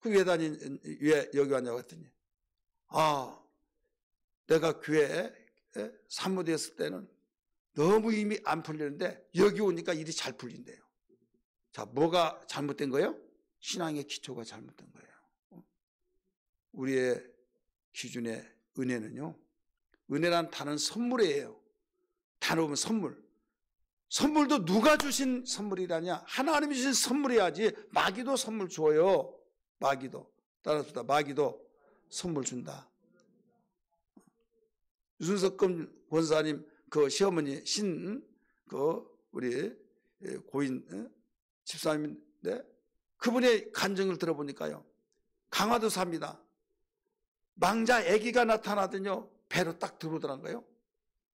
그 왜 여기 왔냐고 했더니, 내가 교회에 사모 되었을 때는 너무 이미 안 풀리는데 여기 오니까 일이 잘 풀린대요. 자, 뭐가 잘못된 거예요? 신앙의 기초가 잘못된 거예요. 우리의 기준의 은혜는요, 은혜란 단어는 선물이에요. 단어 보면 선물. 선물도 누가 주신 선물이라냐? 하나님이 주신 선물이야지. 마귀도 선물 줘요. 마귀도. 따라서 마귀도 선물 준다. 유순석금 권사님 그 시어머니 우리 고인 집사님인데, 그분의 간증을 들어보니까요, 강화도 삽니다. 망자 아기가 나타나더니요, 배로 딱 들어오더란 거예요.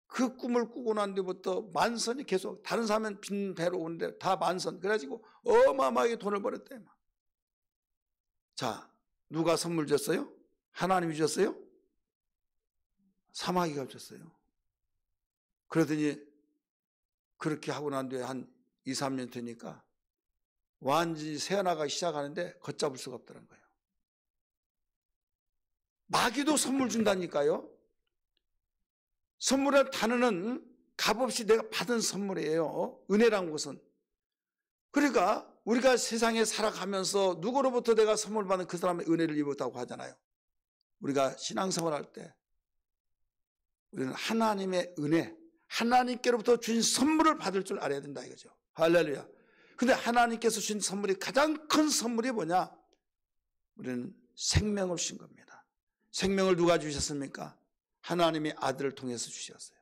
그 꿈을 꾸고 난 뒤부터 만선이 계속, 다른 사람은 빈 배로 오는데 다 만선. 그래가지고 어마어마하게 돈을 벌었대. 자, 누가 선물 줬어요? 하나님이 주셨어요? 사마귀가 줬어요. 그러더니 그렇게 하고 난 뒤에 한 2, 3년 되니까 완전히 새어나가기 시작하는데 걷잡을 수가 없더란 거예요. 마귀도 선물 준다니까요. 선물의 단어는 값없이 내가 받은 선물이에요. 은혜란 것은. 그러니까 우리가 세상에 살아가면서 누구로부터 내가 선물 받은 그 사람의 은혜를 입었다고 하잖아요. 우리가 신앙생활 할 때 우리는 하나님의 은혜, 하나님께로부터 주신 선물을 받을 줄 알아야 된다 이거죠. 할렐루야. 근데 하나님께서 주신 선물이, 가장 큰 선물이 뭐냐? 우리는 생명을 주신 겁니다. 생명을 누가 주셨습니까? 하나님의 아들을 통해서 주셨어요.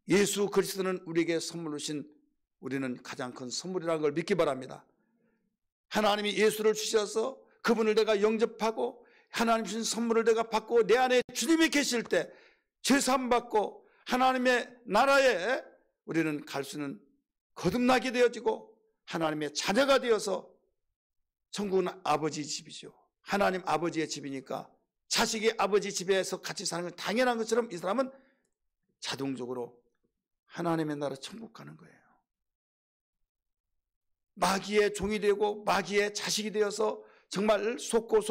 예수 그리스도는 우리에게 선물로 주신, 우리는 가장 큰 선물이라는 걸 믿기 바랍니다. 하나님이 예수를 주셔서 그분을 내가 영접하고 하나님 주신 선물을 내가 받고 내 안에 주님이 계실 때 죄사함 받고 하나님의 나라에 우리는 갈 수는 거듭나게 되어지고 하나님의 자녀가 되어서, 천국은 아버지 집이죠. 하나님 아버지의 집이니까 자식이 아버지 집에서 같이 사는 건 당연한 것처럼 이 사람은 자동적으로 하나님의 나라 천국 가는 거예요. 마귀의 종이 되고 마귀의 자식이 되어서 정말 속고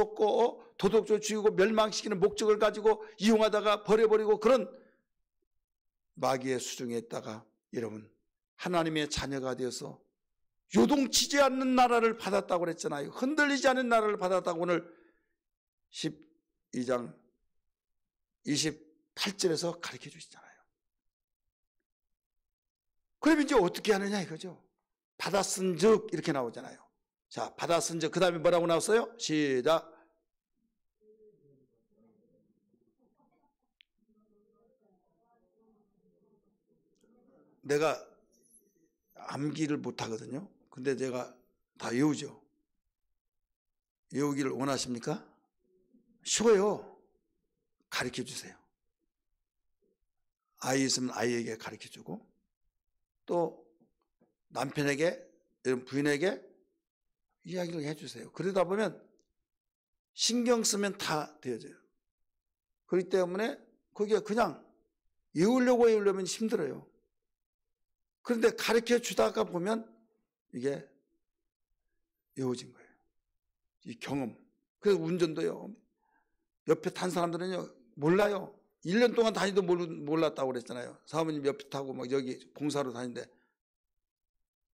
도덕적으로 죽이고 멸망시키는 목적을 가지고 이용하다가 버려버리고, 그런 마귀의 수중에 있다가 여러분 하나님의 자녀가 되어서 요동치지 않는 나라를 받았다고 그랬잖아요. 흔들리지 않는 나라를 받았다고 오늘 12장 28절에서 가르쳐 주시잖아요. 그럼 이제 어떻게 하느냐 이거죠. 받았은 즉 이렇게 나오잖아요. 자, 받았은 즉 그 다음에 뭐라고 나왔어요? 시작. 내가 암기를 못하거든요. 근데 제가 다 외우죠. 외우기를 원하십니까? 쉬워요. 가르쳐 주세요. 아이 있으면 아이에게 가르쳐 주고, 또 남편에게, 부인에게 이야기를 해 주세요. 그러다 보면 신경 쓰면 다 되어져요. 그렇기 때문에 거기에 그냥 외우려면 힘들어요. 그런데 가르쳐 주다가 보면 이게 외워진 거예요. 이 경험. 그래서 운전도요, 옆에 탄 사람들은요 몰라요. 1년 동안 다니도 몰랐다고 그랬잖아요. 사모님 옆에 타고 막 여기 봉사로 다니는데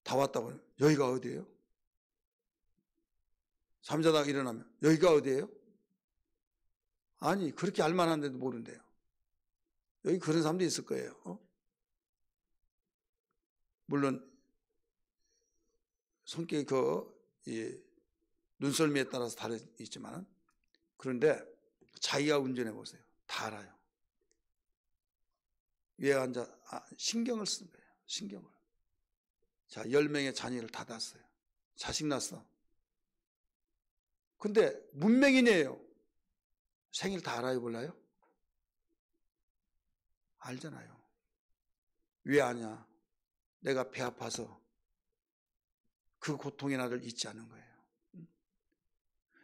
다 왔다고 해요. 여기가 어디예요? 잠자다가 일어나면 여기가 어디예요? 아니, 그렇게 알만한데도 모른대요. 여기 그런 사람도 있을 거예요. 물론 성격이 눈썰미에 따라서 다르겠지만, 그런데 자기가 운전해 보세요. 다 알아요. 위에 앉아 신경을 쓰는 거예요. 신경을. 자, 10명의 자녀를 다 낳았어요. 자식 낳았어. 근데 문맹인이에요. 생일 다 알아요, 몰라요? 알잖아요. 왜 하냐? 내가 배 아파서 그 고통의 날을 잊지 않는 거예요.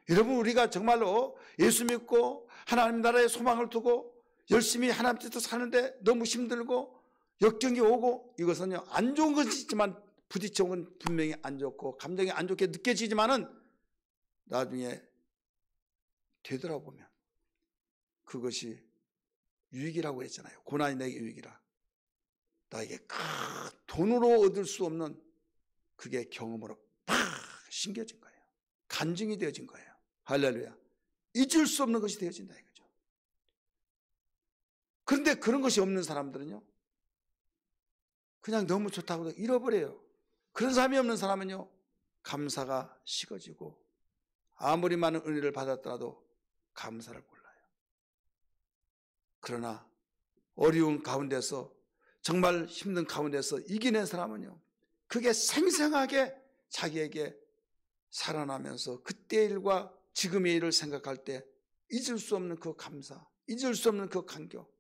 여러분, 우리가 정말로 예수 믿고 하나님 나라에 소망을 두고 열심히 하나님 뜻대로 사는데 너무 힘들고 역경이 오고, 이것은요 안 좋은 것이지만 부딪혀온 건 분명히 안 좋고 감정이 안 좋게 느껴지지만은 나중에 되돌아보면 그것이 유익이라고 했잖아요. 고난이 내게 유익이라. 나에게 돈으로 얻을 수 없는 그게 경험으로 팍 심겨진 거예요. 간증이 되어진 거예요. 할렐루야. 잊을 수 없는 것이 되어진다 이거죠. 그런데 그런 것이 없는 사람들은요 그냥 너무 좋다고 잃어버려요. 그런 사람이 없는 사람은요 감사가 식어지고 아무리 많은 은혜를 받았더라도 감사를 몰라요. 그러나 어려운 가운데서, 정말 힘든 가운데서 이겨낸 사람은요 그게 생생하게 자기에게 살아나면서 그때의 일과 지금의 일을 생각할 때 잊을 수 없는 그 감사, 잊을 수 없는 그 감격.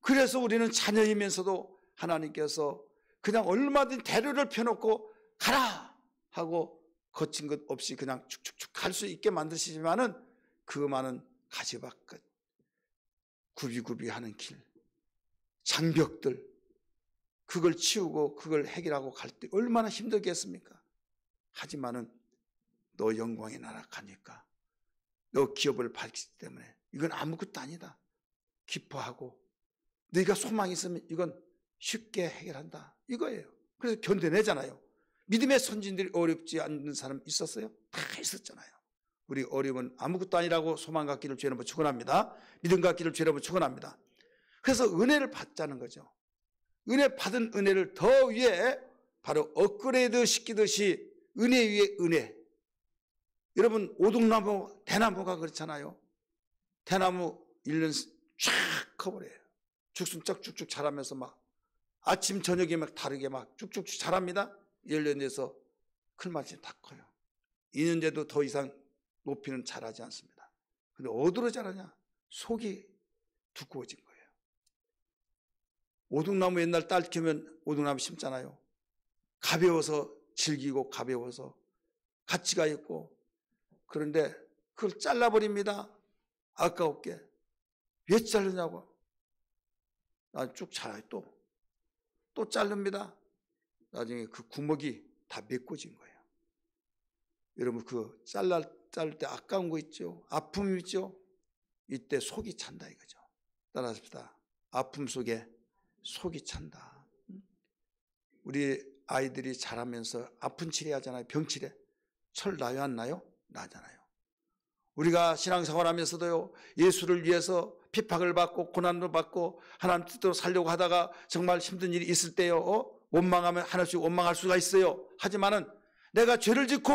그래서 우리는 자녀이면서도 하나님께서 그냥 얼마든지 대로를 펴놓고 가라 하고 거친 것 없이 그냥 축축축 갈 수 있게 만드시지만은 그 많은 가시밭 끝, 굽이굽이하는 길, 장벽들, 그걸 치우고 그걸 해결하고 갈 때 얼마나 힘들겠습니까? 하지만은 너 영광의 나라 가니까, 너 기업을 밝히기 때문에 이건 아무것도 아니다. 기뻐하고 너희가 소망이 있으면 이건 쉽게 해결한다 이거예요. 그래서 견뎌내잖아요. 믿음의 선진들이 어렵지 않는 사람 있었어요? 다 있었잖아요. 우리 어려움은 아무것도 아니라고 소망 갖기를 주의 이름으로 축원합니다. 믿음 갖기를 주의 이름으로 축원합니다. 그래서 은혜를 받자는 거죠. 은혜 받은 은혜를 더 위에 바로 업그레이드 시키듯이 은혜 위에 은혜. 여러분, 오동나무, 대나무가 그렇잖아요. 대나무 1년 쫙 커버려요. 죽순 쭉쭉쭉 자라면서 막 아침 저녁에 막 다르게 막 쭉쭉쭉 자랍니다. 1년 돼서 클마치 다 커요. 2년 돼도 더 이상 높이는 자라지 않습니다. 근데 어디로 자라냐? 속이 두꺼워진 거예요. 오동나무 옛날 딸 키우면 오동나무 심잖아요. 가벼워서 질기고 가벼워서 가치가 있고, 그런데 그걸 잘라버립니다. 아까웠게. 왜 자르냐고. 나 쭉 자라요. 또 자릅니다. 나중에 그 구멍이 다 메꿔진 거예요. 여러분, 그 자를 때 아까운 거 있죠? 아픔 있죠? 이때 속이 찬다 이거죠. 따라합시다. 아픔 속에 속이 찬다. 우리 아이들이 자라면서 아픈 치료하잖아요. 병치료. 철 나요 안 나요? 나잖아요. 우리가 신앙생활 하면서도요, 예수를 위해서 핍박을 받고 고난을 받고 하나님 뜻대로 살려고 하다가 정말 힘든 일이 있을 때요, 원망하면 하나씩 원망할 수가 있어요. 하지만은 내가 죄를 짓고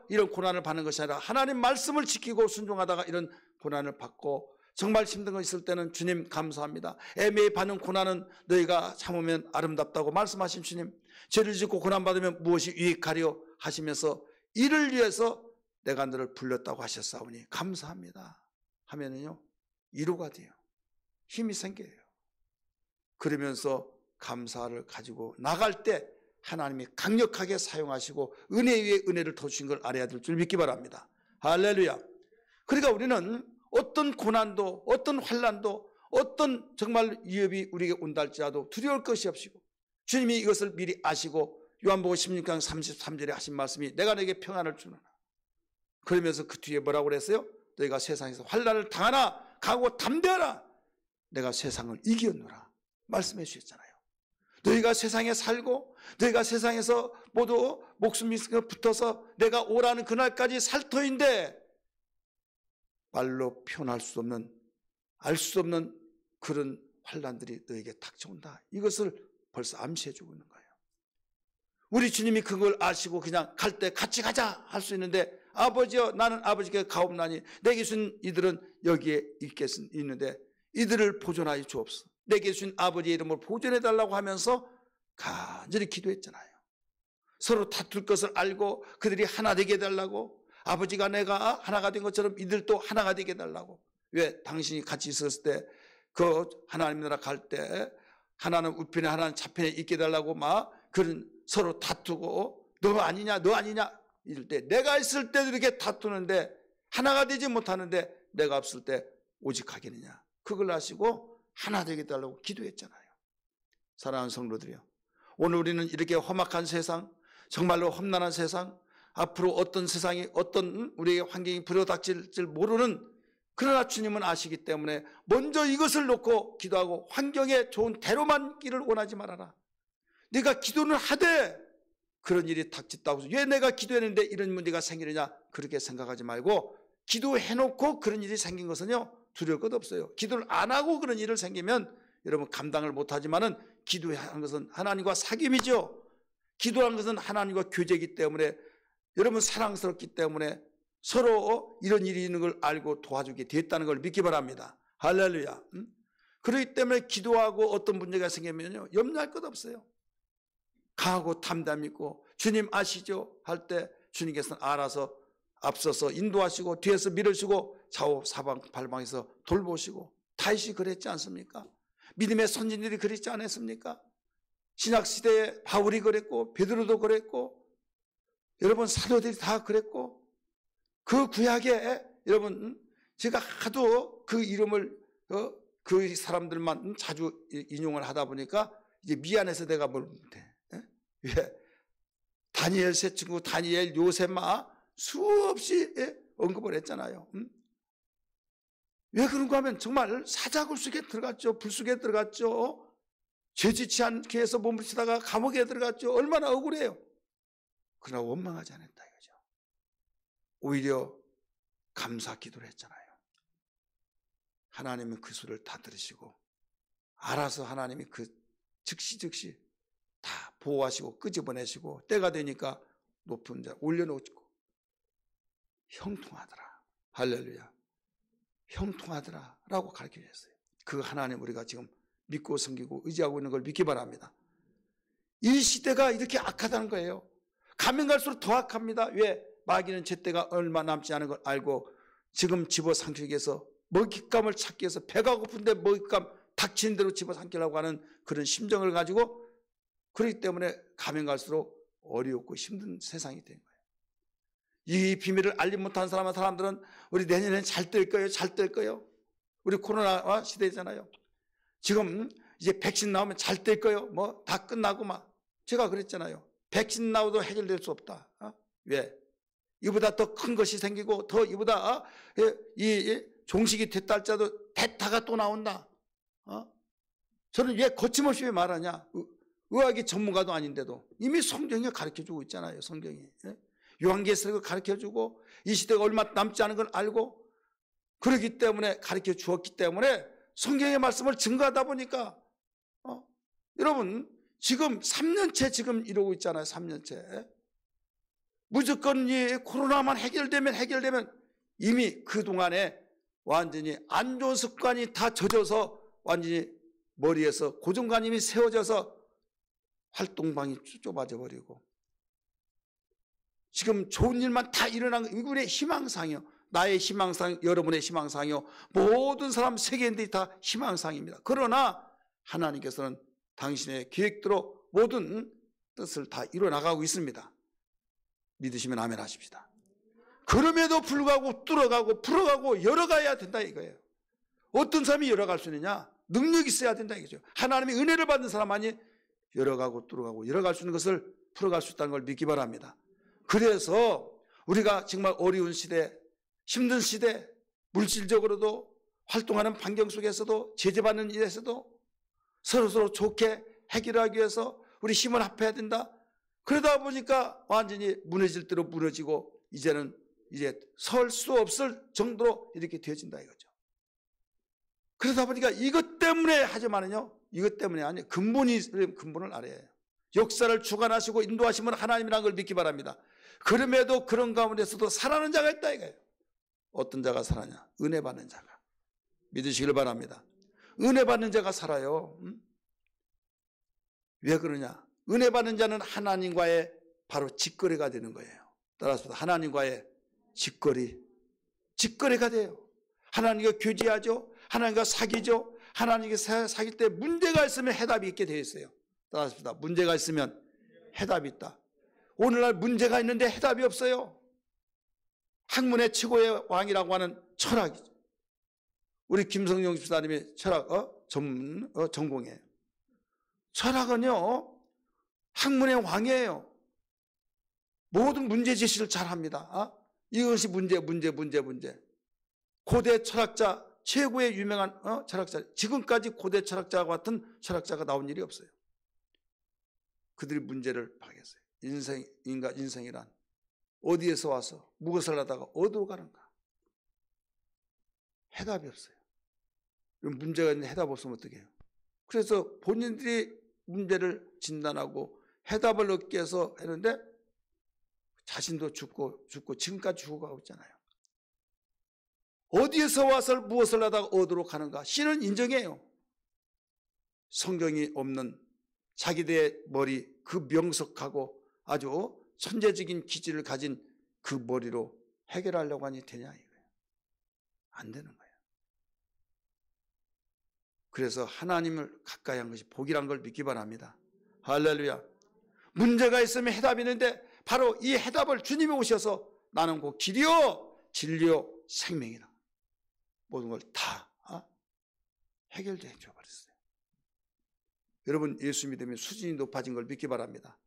이런 고난을 받는 것이 아니라 하나님 말씀을 지키고 순종하다가 이런 고난을 받고 정말 힘든 거 있을 때는 주님 감사합니다. 애매히 받는 고난은 너희가 참으면 아름답다고 말씀하신 주님, 죄를 짓고 고난받으면 무엇이 유익하리요 하시면서 이를 위해서 내가 너를 불렀다고 하셨사오니 감사합니다 하면은요 위로가 돼요. 힘이 생겨요. 그러면서 감사를 가지고 나갈 때 하나님이 강력하게 사용하시고 은혜 위에 은혜를 더 주신 걸 알아야 될 줄 믿기 바랍니다. 할렐루야. 그러니까 우리는 어떤 고난도, 어떤 환난도, 어떤 정말 위협이 우리에게 온다 할지라도 두려울 것이 없이고, 주님이 이것을 미리 아시고 요한복음 16장 33절에 하신 말씀이 내가 너에게 평안을 주노라. 그러면서 그 뒤에 뭐라고 그랬어요? 너희가 세상에서 환난을 당하나 각오 담대하라. 내가 세상을 이겼노라 말씀해 주셨잖아요. 너희가 세상에 살고 너희가 세상에서 모두 목숨이 붙어서 내가 오라는 그날까지 살 터인데 말로 표현할 수 없는, 알 수 없는 그런 환난들이 너에게 닥쳐온다. 이것을 벌써 암시해 주고 있는 거예요. 우리 주님이 그걸 아시고 그냥 갈 때 같이 가자 할 수 있는데, 아버지여 나는 아버지께 가옵나니 내게 주신 이들은 여기에 있는데 이들을 보존하여 주옵소서. 내게 주신 아버지의 이름으로 보존해 달라고 하면서 간절히 기도했잖아요. 서로 다툴 것을 알고 그들이 하나 되게 해달라고, 아버지가 내가 하나가 된 것처럼 이들도 하나가 되게 해달라고. 왜? 당신이 같이 있었을 때 그 하나님 나라 갈 때 하나는 우편에 하나는 좌편에 있게 달라고 막 그런 서로 다투고 너 아니냐 너 아니냐 이럴 때 내가 있을 때도 이렇게 다투는데 하나가 되지 못하는데 내가 없을 때 오직 하겠느냐. 그걸 아시고 하나 되게 달라고 기도했잖아요. 사랑하는 성도들이요. 오늘 우리는 이렇게 험악한 세상, 정말로 험난한 세상, 앞으로 어떤 세상이 어떤 우리의 환경이 불어닥칠지 모르는, 그러나 주님은 아시기 때문에 먼저 이것을 놓고 기도하고 환경에 좋은 대로만 길을 원하지 말아라. 네가 기도는 하되 그런 일이 닥쳤다고 해서 왜 내가 기도했는데 이런 문제가 생기느냐 그렇게 생각하지 말고 기도해놓고 그런 일이 생긴 것은요 두려울 것 없어요. 기도를 안 하고 그런 일을 생기면 여러분 감당을 못하지만은 기도하는 것은 하나님과 사귐이죠. 기도하는 것은 하나님과 교제이기 때문에 여러분 사랑스럽기 때문에 서로 이런 일이 있는 걸 알고 도와주게 됐다는 걸 믿기 바랍니다. 할렐루야. 그렇기 때문에 기도하고 어떤 문제가 생기면요 염려할 것 없어요. 강하고 담담 있고 주님 아시죠 할 때 주님께서는 알아서 앞서서 인도하시고 뒤에서 밀으시고 좌우 사방 발방에서 돌보시고 다윗이 그랬지 않습니까? 믿음의 선진들이 그랬지 않았습니까? 신약시대에 바울이 그랬고 베드로도 그랬고 여러분 사도들이 다 그랬고 그 구약에 여러분 제가 하도 그 이름을 그 사람들만 자주 인용을 하다 보니까 이제 미안해서 내가 뭘 못해. 왜? 다니엘 세 친구 다니엘 요셉마 수없이 언급을 했잖아요. 왜 그런가 하면 정말 사자굴 속에 들어갔죠. 불 속에 들어갔죠. 죄짓지 않게 해서 몸부치다가 감옥에 들어갔죠. 얼마나 억울해요. 그러나 원망하지 않았다 이거죠. 오히려 감사 기도를 했잖아요. 하나님은 그 수를 다 들으시고 알아서 하나님이 그 즉시 다 보호하시고 끄집어내시고 때가 되니까 높은 자 올려놓고 형통하더라. 할렐루야. 형통하더라 라고 가르쳐 주셨어요. 그 하나님 우리가 지금 믿고 섬기고 의지하고 있는 걸 믿기 바랍니다. 이 시대가 이렇게 악하다는 거예요. 가면 갈수록 더 악합니다. 왜? 마귀는 제때가 얼마 남지 않은 걸 알고 지금 집어삼키기 위해서 먹잇감을 찾기 위해서 배가 고픈데 먹잇감 닥치는 대로 집어삼키려고 하는 그런 심정을 가지고 그렇기 때문에 가면 갈수록 어렵고 힘든 세상이 된 거예요. 이 비밀을 알지 못한 사람들은 우리 내년에 잘 될 거예요. 잘 될 거예요. 우리 코로나 시대잖아요. 지금 이제 백신 나오면 잘 될 거예요. 뭐 다 끝나고 막. 제가 그랬잖아요. 백신 나오도 해결될 수 없다. 왜? 이보다 더 큰 것이 생기고 더 이보다 이 종식이 됐다 할지라도 베타가 또 나온다. 저는 왜 거침없이 왜 말하냐. 의학의 전문가도 아닌데도 이미 성경이 가르쳐주고 있잖아요. 성경이. 요한계시록을 가르쳐주고 이 시대가 얼마 남지 않은 걸 알고 그렇기 때문에 가르쳐 주었기 때문에 성경의 말씀을 증거하다 보니까 여러분 지금 3년째 지금 이러고 있잖아요. 3년째. 무조건 이 코로나만 해결되면 이미 그동안에 완전히 안 좋은 습관이 다 젖어서 완전히 머리에서 고정관념이 세워져서 활동방이 좁아져 버리고 지금 좋은 일만 다 일어난 우리의 희망상이요. 나의 희망상, 여러분의 희망상이요. 모든 사람 세계인들이 다 희망상입니다. 그러나 하나님께서는 당신의 계획대로 모든 뜻을 다 이뤄나가고 있습니다. 믿으시면 아멘 하십시다. 그럼에도 불구하고 뚫어가고 풀어가고 열어가야 된다 이거예요. 어떤 사람이 열어갈 수 있느냐? 능력이 있어야 된다 이거죠. 하나님의 은혜를 받는 사람만이 열어가고 뚫어가고 열어갈 수 있는 것을 풀어갈 수 있다는 걸 믿기 바랍니다. 그래서 우리가 정말 어려운 시대, 힘든 시대, 물질적으로도 활동하는 환경 속에서도 제재받는 일에서도 서로 좋게 해결하기 위해서 우리 힘을 합해야 된다. 그러다 보니까 완전히 무너질 대로 무너지고 이제는 이제 설 수 없을 정도로 이렇게 되어진다 이거죠. 그러다 보니까 이것 때문에 하지만은요, 이것 때문에 아니에요. 근본을 알아야 해요. 역사를 주관하시고 인도하시면 하나님이라는 걸 믿기 바랍니다. 그럼에도 그런 가운데서도 살아나는 자가 있다 이거예요. 어떤 자가 살아냐? 은혜 받는 자가. 믿으시길 바랍니다. 은혜 받는 자가 살아요. 왜 그러냐? 은혜 받는 자는 하나님과의 바로 직거래가 되는 거예요. 따라서 하나님과의 직거래가 돼요. 하나님과 교제하죠. 하나님과 사귀죠. 하나님께 사귈 때 문제가 있으면 해답이 있게 되어 있어요. 따라합시다. 문제가 있으면 해답이 있다. 오늘날 문제가 있는데 해답이 없어요. 학문의 최고의 왕이라고 하는 철학이죠. 우리 김성용 집사님이 철학 전공이에요. 철학은요, 학문의 왕이에요. 모든 문제 제시를 잘합니다. 이것이 문제. 고대 철학자, 최고의 유명한 철학자, 지금까지 고대 철학자와 같은 철학자가 나온 일이 없어요. 그들이 문제를 파악했어요. 인생이란 어디에서 와서 무엇을 하다가 어디로 가는가? 해답이 없어요. 문제가 있는데 해답 없으면 어떻게 해요? 그래서 본인들이 문제를 진단하고 해답을 얻기 위해서 했는데 자신도 죽고 지금까지 죽어가고 있잖아요. 어디에서 와서 무엇을 하다가 어디로 가는가? 신은 인정해요. 성경이 없는 자기들의 머리, 그 명석하고 아주 천재적인 기질을 가진 그 머리로 해결하려고 하니 되냐 이거예요. 안 되는 거예요. 그래서 하나님을 가까이 한 것이 복이란 걸 믿기 바랍니다. 할렐루야. 문제가 있으면 해답이 있는데 바로 이 해답을 주님이 오셔서 나는 곧 길이요 진리요 생명이다. 모든 걸 다 해결해 줘버렸어요. 여러분 예수 믿으면 수준이 높아진 걸 믿기 바랍니다.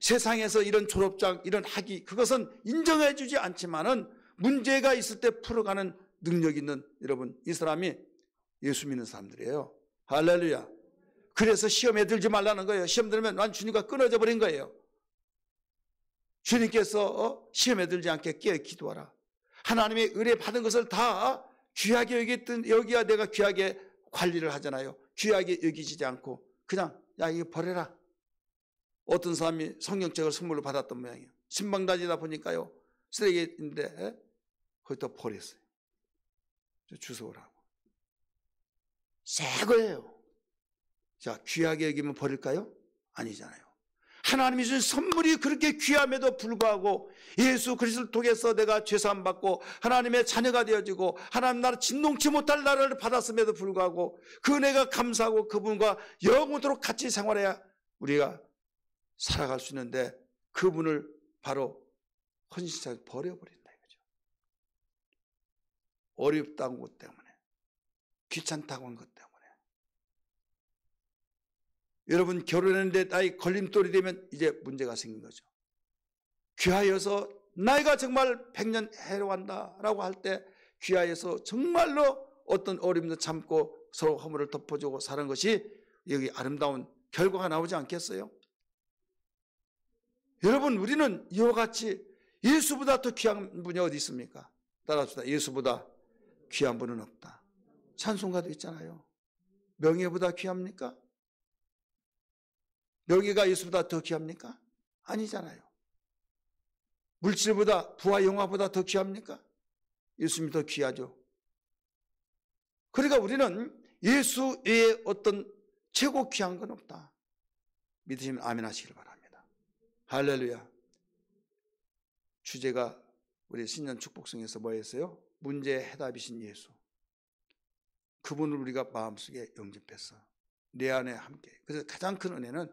세상에서 이런 졸업장, 이런 학위 그것은 인정해 주지 않지만은 문제가 있을 때 풀어가는 능력 있는 여러분 이 사람이 예수 믿는 사람들이에요. 할렐루야. 그래서 시험에 들지 말라는 거예요. 시험 들면 난 주님과 끊어져 버린 거예요. 주님께서 시험에 들지 않게 깨어 기도하라. 하나님의 은혜 받은 것을 다 귀하게 여기야 내가 귀하게 관리를 하잖아요. 귀하게 여기지 않고 그냥 야 이거 버려라. 어떤 사람이 성경책을 선물로 받았던 모양이에요. 신방다니다 보니까요 쓰레기인데 거기다 버렸어요. 주워오라고. 새 거예요. 자, 귀하게 여기면 버릴까요? 아니잖아요. 하나님이 주신 선물이 그렇게 귀함에도 불구하고 예수 그리스도를 통해서 내가 죄사함 받고 하나님의 자녀가 되어지고 하나님 나라 진동치 못할 나라를 받았음에도 불구하고 그 은혜가 감사하고 그분과 영원토록 같이 생활해야 우리가 살아갈 수 있는데 그분을 바로 헌신하게 버려버린다 이거죠. 어렵다는 것 때문에 귀찮다고 한 것 때문에 여러분 결혼했는데 나이 걸림돌이 되면 이제 문제가 생긴 거죠. 귀하여서 나이가 정말 100년 해로한다라고 할 때 귀하여서 정말로 어떤 어려움도 참고 서로 허물을 덮어주고 사는 것이 여기 아름다운 결과가 나오지 않겠어요? 여러분 우리는 이와 같이 예수보다 더 귀한 분이 어디 있습니까? 따라합시다. 예수보다 귀한 분은 없다. 찬송가도 있잖아요. 명예보다 귀합니까? 명예가 예수보다 더 귀합니까? 아니잖아요. 물질보다 부와 영화보다 더 귀합니까? 예수님이 더 귀하죠. 그러니까 우리는 예수 외에 어떤 최고 귀한 건 없다. 믿으시면 아멘 하시길 바랍니다. 할렐루야. 주제가 우리 신년 축복성에서 뭐였어요? 문제의 해답이신 예수. 그분을 우리가 마음속에 영접해서 내 안에 함께. 그래서 가장 큰 은혜는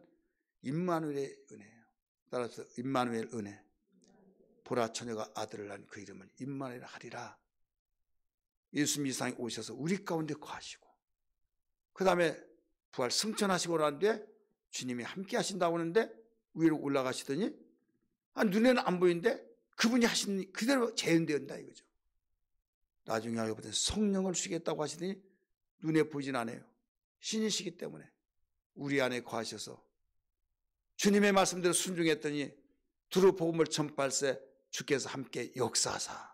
임마누엘의 은혜예요. 따라서 임마누엘 은혜. 보라 처녀가 아들을 낳은 그 이름을 임마누엘 하리라. 예수님 이 세상에 오셔서 우리 가운데 거하시고 그 다음에 부활 승천하시고 나는데 주님이 함께 하신다고 하는데 위로 올라가시더니 눈에는 안 보이는데 그분이 하신 그대로 재현되었다 이거죠. 나중에 알고 보니 성령을 주겠다고 하시더니 눈에 보이진 않아요. 신이시기 때문에 우리 안에 거하셔서 주님의 말씀대로 순종했더니 두루 복음을 전파할세 주께서 함께 역사하사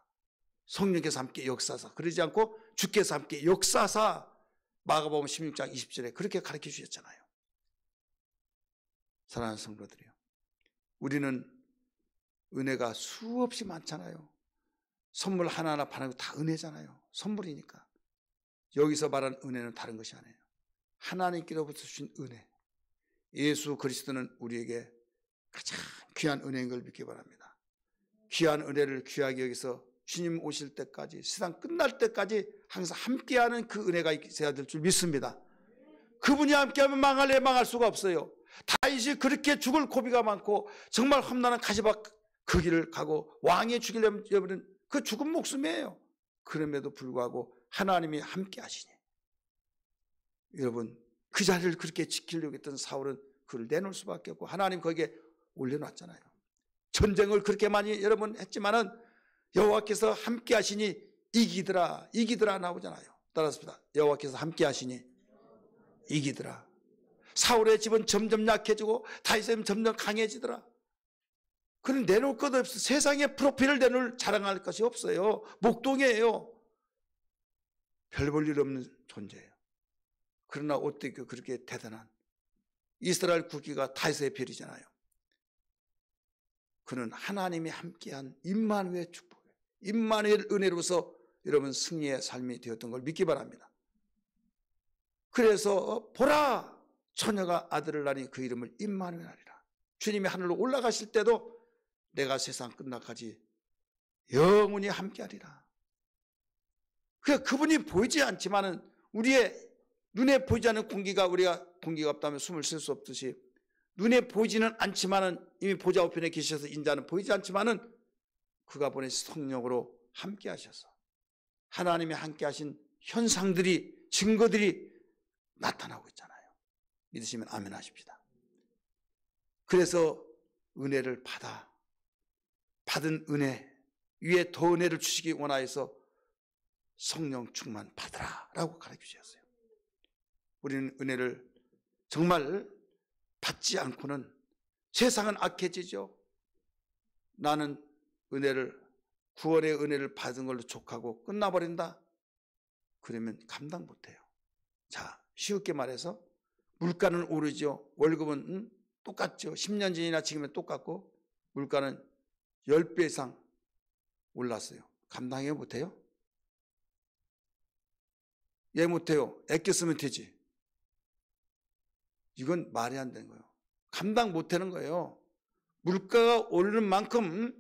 성령께서 함께 역사하사 그러지 않고 주께서 함께 역사하사 마가복음 16장 20절에 그렇게 가르쳐 주셨잖아요. 사랑하는 성도들이요. 우리는 은혜가 수없이 많잖아요. 선물 하나하나 받는 거 다 은혜잖아요. 선물이니까. 여기서 말하는 은혜는 다른 것이 아니에요. 하나님께로부터 주신 은혜. 예수 그리스도는 우리에게 가장 귀한 은혜인 걸 믿기 바랍니다. 귀한 은혜를 귀하게 여기서 주님 오실 때까지, 세상 끝날 때까지 항상 함께하는 그 은혜가 있어야 될 줄 믿습니다. 그분이 함께하면 망할래 망할 수가 없어요. 다윗이 그렇게 죽을 고비가 많고 정말 험난한 가시밭 그 길을 가고 왕이 죽이려면 그 죽은 목숨이에요. 그럼에도 불구하고 하나님이 함께 하시니, 여러분 그 자리를 그렇게 지키려고 했던 사울은 그를 내놓을 수밖에 없고 하나님 거기에 올려놨잖아요. 전쟁을 그렇게 많이 여러 번 했지만은 여호와께서 함께 하시니 이기더라, 이기더라 나오잖아요. 따라서 여호와께서 함께 하시니 이기더라. 사울의 집은 점점 약해지고 다윗은 점점 강해지더라. 그는 내놓을 것 없어. 세상에 프로필을 내놓을 자랑할 것이 없어요. 목동이에요. 별 볼 일 없는 존재예요. 그러나 어떻게 그렇게 대단한 이스라엘 국기가 다윗의 별이잖아요. 그는 하나님이 함께한 임마누엘 축복이에요. 임마누엘 은혜로서 여러분 승리의 삶이 되었던 걸 믿기 바랍니다. 그래서 보라, 처녀가 아들을 낳으니 그 이름을 임마누엘 하리라. 주님이 하늘로 올라가실 때도 내가 세상 끝날까지 영원히 함께하리라. 그분이 보이지 않지만은 우리의 눈에 보이지 않는 공기가, 우리가 공기가 없다면 숨을 쉴 수 없듯이 눈에 보이지는 않지만은 이미 보좌 우편에 계셔서 인자는 보이지 않지만은 그가 보내신 성령으로 함께 하셔서 하나님이 함께 하신 현상들이, 증거들이 나타나고 있잖아요. 믿으시면 아멘 하십시다. 그래서 은혜를 받은 은혜 위에 더 은혜를 주시기 원하여서 성령 충만 받으라 라고 가르쳐 주셨어요. 우리는 은혜를 정말 받지 않고는 세상은 악해지죠. 나는 구원의 은혜를 받은 걸로 족하고 끝나버린다. 그러면 감당 못해요. 자, 쉽게 말해서 물가는 오르죠. 월급은 똑같죠. 10년 전이나 지금은 똑같고 물가는 10배 이상 올랐어요. 감당해 못해요? 예, 못해요. 아껴 쓰면 되지. 이건 말이 안 되는 거예요. 감당 못하는 거예요. 물가가 오르는 만큼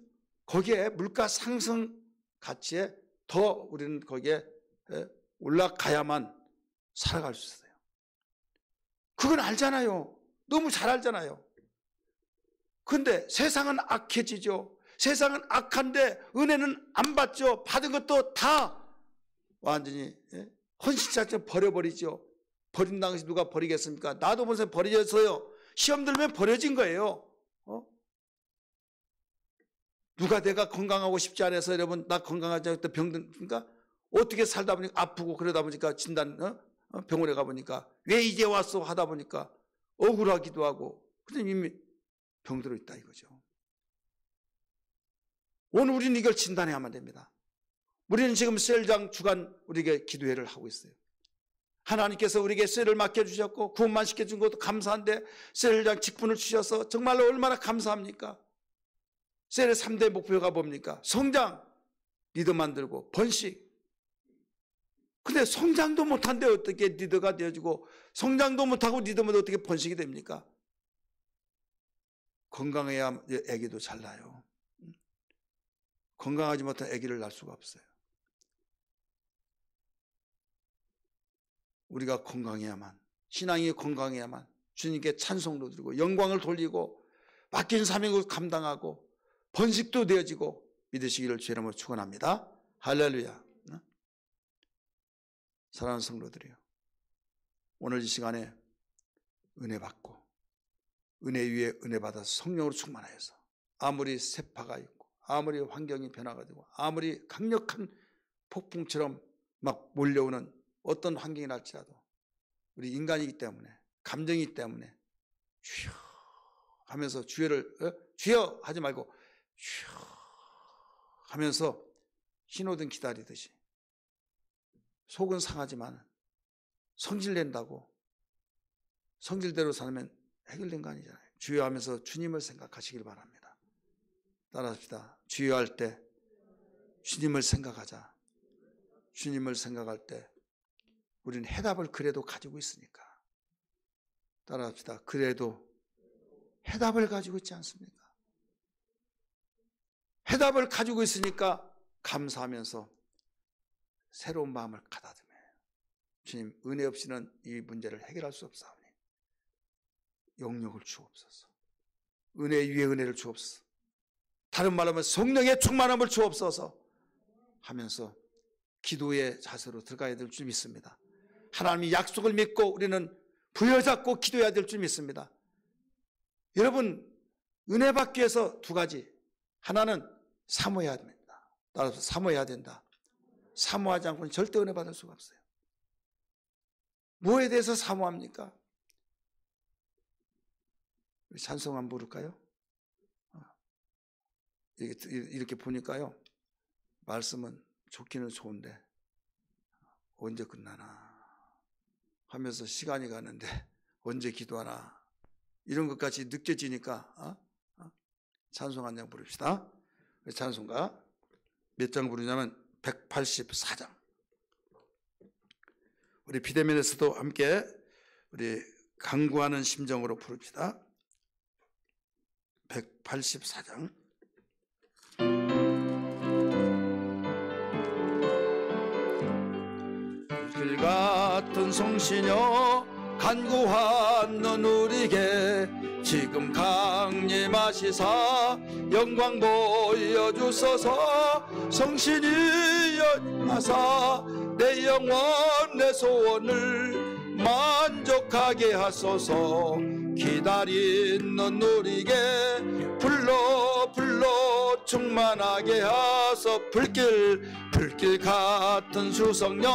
거기에 물가 상승 가치에 더 우리는 거기에 올라가야만 살아갈 수 있어요. 그건 알잖아요. 너무 잘 알잖아요. 그런데 세상은 악해지죠. 세상은 악한데 은혜는 안 받죠. 받은 것도 다 완전히 헌신자처럼 버려버리죠. 버린다는 것이 누가 버리겠습니까? 나도 벌써 버려졌어요. 시험 들면 버려진 거예요. 누가 내가 건강하고 싶지 않아서 여러분 나 건강하지 않을 때 병든니까 어떻게 살다 보니까 아프고 그러다 보니까 진단 병원에 가보니까 왜 이제 왔어 하다 보니까 억울하기도 하고 그런데 이미 병들어 있다 이거죠. 오늘 우리는 이걸 진단해야만 됩니다. 우리는 지금 셀장 주간 우리에게 기도회를 하고 있어요. 하나님께서 우리에게 셀을 맡겨주셨고 구원만 시켜준 것도 감사한데 셀장 직분을 주셔서 정말로 얼마나 감사합니까? 셀의 3대 목표가 뭡니까? 성장, 리더 만들고 번식. 근데 성장도 못한데 어떻게 리더가 되어지고 성장도 못하고 리더면 어떻게 번식이 됩니까? 건강해야 아기도 잘 나요. 건강하지 못한 아기를 낳을 수가 없어요. 우리가 건강해야만, 신앙이 건강해야만 주님께 찬송도 드리고 영광을 돌리고 맡긴 사명을 감당하고 번식도 되어지고 믿으시기를 주의 이름으로 축원합니다. 할렐루야. 사랑하는 성도들이요, 오늘 이 시간에 은혜 받고 은혜 위에 은혜 받아서 성령으로 충만하여서 아무리 세파가 있고 아무리 환경이 변화가 되고 아무리 강력한 폭풍처럼 막 몰려오는 어떤 환경이 날지라도 우리 인간이기 때문에 감정이기 때문에 주여 하면서 주여 하지 말고 주여 하면서 신호등 기다리듯이 속은 상하지만 성질낸다고 성질대로 살면 해결된 거 아니잖아요. 주여 하면서 주님을 생각하시길 바랍니다. 따라합시다. 주여 할 때 주님을 생각하자. 주님을 생각할 때 우리는 해답을 그래도 가지고 있으니까. 따라합시다. 그래도 해답을 가지고 있지 않습니까? 해답을 가지고 있으니까 감사하면서 새로운 마음을 가다듬어요. 주님, 은혜 없이는 이 문제를 해결할 수 없사오니 영역을 주옵소서. 은혜 위에 은혜를 주옵소서. 다른 말로 하면 성령의 충만함을 주옵소서 하면서 기도의 자세로 들어가야 될 줄 믿습니다. 하나님이 약속을 믿고 우리는 부여잡고 기도해야 될 줄 믿습니다. 여러분, 은혜 받기 위해서 두 가지. 하나는 사모해야 됩니다. 따라서 사모해야 된다. 사모하지 않고는 절대 은혜 받을 수가 없어요. 뭐에 대해서 사모합니까? 우리 찬송 한번 부를까요? 이렇게 보니까요, 말씀은 좋기는 좋은데 언제 끝나나 하면서 시간이 가는데 언제 기도하나 이런 것까지 느껴지니까 찬송 한 장 부릅시다. 찬송가 몇 장 부르냐면 184장. 우리 비대면에서도 함께 우리 간구하는 심정으로 부릅시다. 184장. 길 같은 송시녀 간구하는 우리에게 지금 강림하시사 영광 보여주소서. 성신이여 하사 내 영혼 내 소원을 만족하게 하소서. 기다리는 우리에게 불러 충만하게 하소. 불길 같은 수성령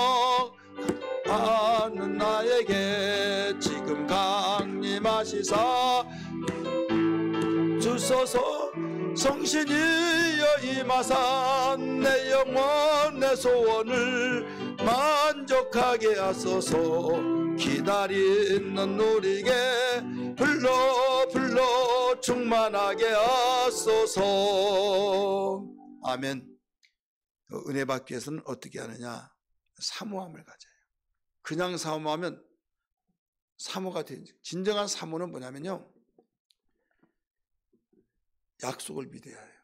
아는 나에게 지금 강림하시사 주소서. 성신이여 임하사 내 영혼 내 소원을 만족하게 하소서. 기다리는 우리에게 불러 충만하게 하소서. 아멘. 은혜 받기 위해서는 어떻게 하느냐? 사모함을 가져요. 그냥 사모하면 사모가 되지. 진정한 사모는 뭐냐면요, 약속을 믿어야 해요.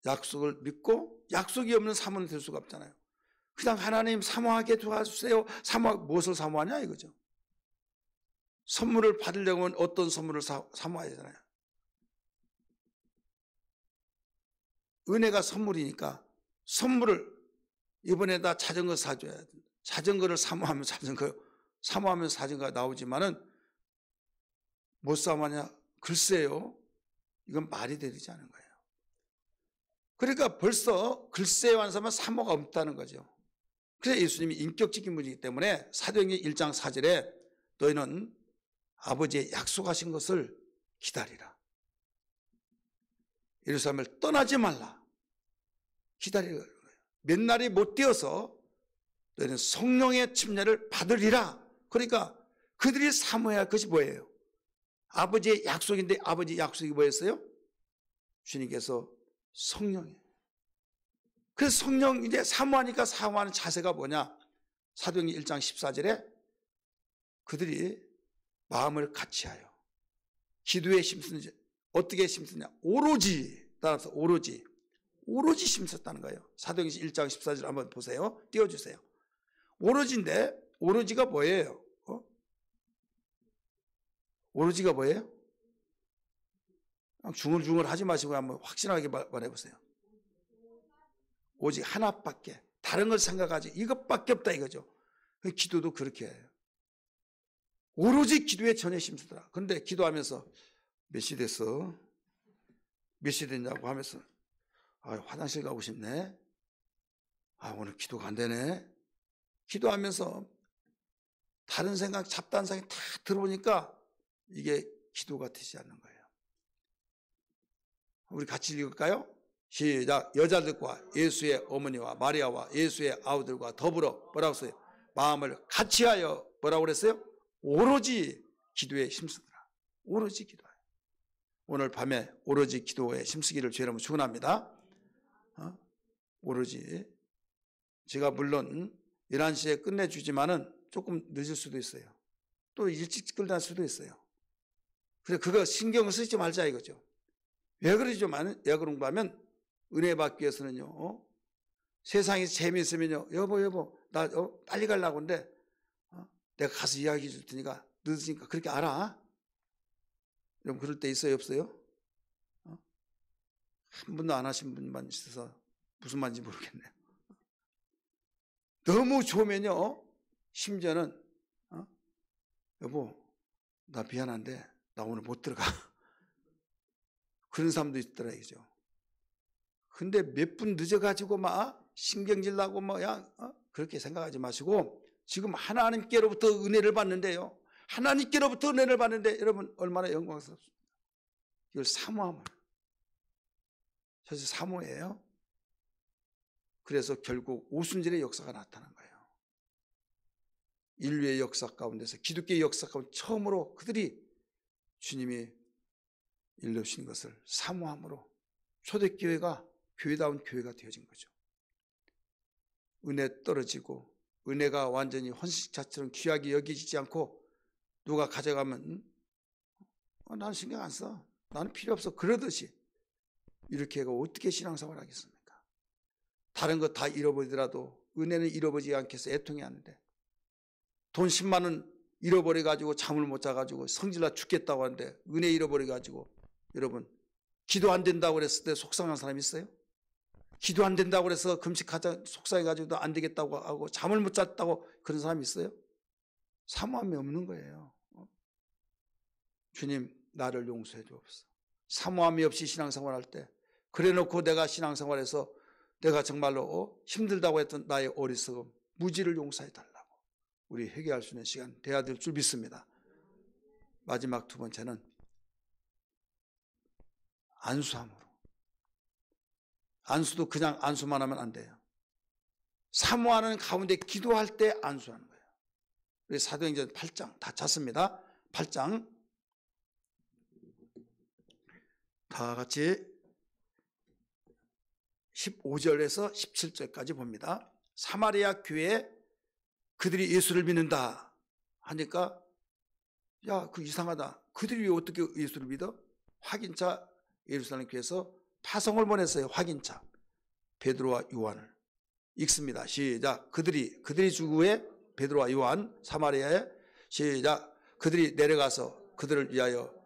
약속을 믿고 약속이 없는 사모는 될 수가 없잖아요. 그냥 하나님 사모하게 도와주세요. 무엇을 사모하냐 이거죠. 선물을 받으려면 어떤 선물을 사모해야 되잖아요. 은혜가 선물이니까 선물을 이번에다 자전거 사줘야 돼. 자전거를 사모하면 자전거가 나오지만은 못 사모하냐? 글쎄요. 이건 말이 되지 않은 거예요. 그러니까 벌써 글쎄요 하는 사람은 사모가 없다는 거죠. 그래서 예수님이 인격적인 분이기 때문에 사도행전 1장 4절에 너희는 아버지의 약속하신 것을 기다리라. 예루살렘을 떠나지 말라. 기다리라. 몇 날이 못 되어서 너희는 성령의 침례를 받으리라. 그러니까 그들이 사모해야 할 것이 뭐예요? 아버지의 약속인데 아버지의 약속이 뭐였어요? 주님께서 성령이에요. 그래서 성령 이제 사모하니까 사모하는 자세가 뭐냐? 사도행전 1장 14절에 그들이 마음을 같이하여 기도에 힘쓰는지 어떻게 힘쓰냐? 오로지 따라서 오로지 힘썼다는 거예요. 사도행전 1장 14절 한번 보세요. 띄워주세요. 오로지인데 오로지가 뭐예요? 오로지가 뭐예요? 중얼중얼 하지 마시고 한번 확실하게 말해보세요. 오직 하나밖에, 다른 걸 생각하지 이것밖에 없다 이거죠. 기도도 그렇게 해요. 오로지 기도에 전혀 힘쓰더라. 그런데 기도하면서 몇 시 됐어? 몇 시 됐냐고 하면서 화장실 가고 싶네. 오늘 기도가 안 되네. 기도하면서 다른 생각, 잡다한 생각이 다 들어오니까 이게 기도가 되지 않는 거예요. 우리 같이 읽을까요? 시작. 여자들과 예수의 어머니와 마리아와 예수의 아우들과 더불어 뭐라고 써요? 마음을 같이하여 뭐라고 그랬어요? 오로지 기도에 힘쓰더라. 오로지 기도해. 오늘 밤에 오로지 기도에 힘쓰기를 주의 이름으로 축원합니다. 오로지. 제가 물론 11시에 끝내주지만은 조금 늦을 수도 있어요. 또 일찍 끝날 수도 있어요. 그래 그거 신경을 쓰지 말자 이거죠. 왜 그러죠? 왜 그런가 하면 은혜 받기 위해서는요, 세상이 재미있으면요, 여보, 나 빨리 가려고 하는데 내가 가서 이야기해 줄 테니까 늦으니까 그렇게 알아? 여러분 그럴 때 있어요, 없어요? 한 번도 안 하신 분만 있어서 무슨 말인지 모르겠네요. 너무 좋으면요, 심지어는 여보, 나 미안한데 나 오늘 못 들어가. 그런 사람도 있더라 이죠. 근데 몇 분 늦어가지고 막 신경질 나고 그렇게 생각하지 마시고, 지금 하나님께로부터 은혜를 받는데요, 하나님께로부터 은혜를 받는데 여러분 얼마나 영광스럽습니까? 이걸 사모함을, 사실 사모예요. 그래서 결국 오순절의 역사가 나타난 거예요. 인류의 역사 가운데서, 기독교의 역사 가운데 처음으로 그들이 주님이 일러주신 것을 사모함으로 초대교회가 교회다운 교회가 되어진 거죠. 은혜 떨어지고 은혜가 완전히 헌식자처럼 귀하게 여기지지 않고 누가 가져가면 나는 신경 안 써, 나는 필요 없어, 그러듯이 이렇게 해가 어떻게 신앙생활을 하겠습니까? 다른 거 다 잃어버리더라도 은혜는 잃어버리지 않겠어 애통해 하는데, 돈 10만 원 잃어버려가지고 잠을 못 자가지고 성질나 죽겠다고 하는데 은혜 잃어버려가지고, 여러분 기도 안 된다고 그랬을 때 속상한 사람이 있어요? 기도 안 된다고 그래서 금식하자 속상해가지고도 안 되겠다고 하고 잠을 못 잤다고 그런 사람이 있어요? 사모함이 없는 거예요. 주님 나를 용서해 주옵소서. 사모함이 없이 신앙생활할 때, 그래놓고 내가 신앙생활에서 내가 정말로 힘들다고 했던 나의 어리석음, 무지를 용서해 달라고 우리 회개할 수 있는 시간 돼야 될 줄 믿습니다. 마지막 두 번째는 안수함으로. 안수도 그냥 안수만 하면 안 돼요. 사모하는 가운데 기도할 때 안수하는 거예요. 우리 사도행전 8장 다 찼습니다. 8장 다 같이 15절에서 17절까지 봅니다. 사마리아 교회에 그들이 예수를 믿는다 하니까, 야, 그 이상하다, 그들이 왜 어떻게 예수를 믿어? 확인차 예루살렘 교회에서 파송을 보냈어요. 확인차 베드로와 요한을. 읽습니다. 시작. 그들이 주구에 베드로와 요한 사마리아에, 시작. 그들이 내려가서 그들을 위하여,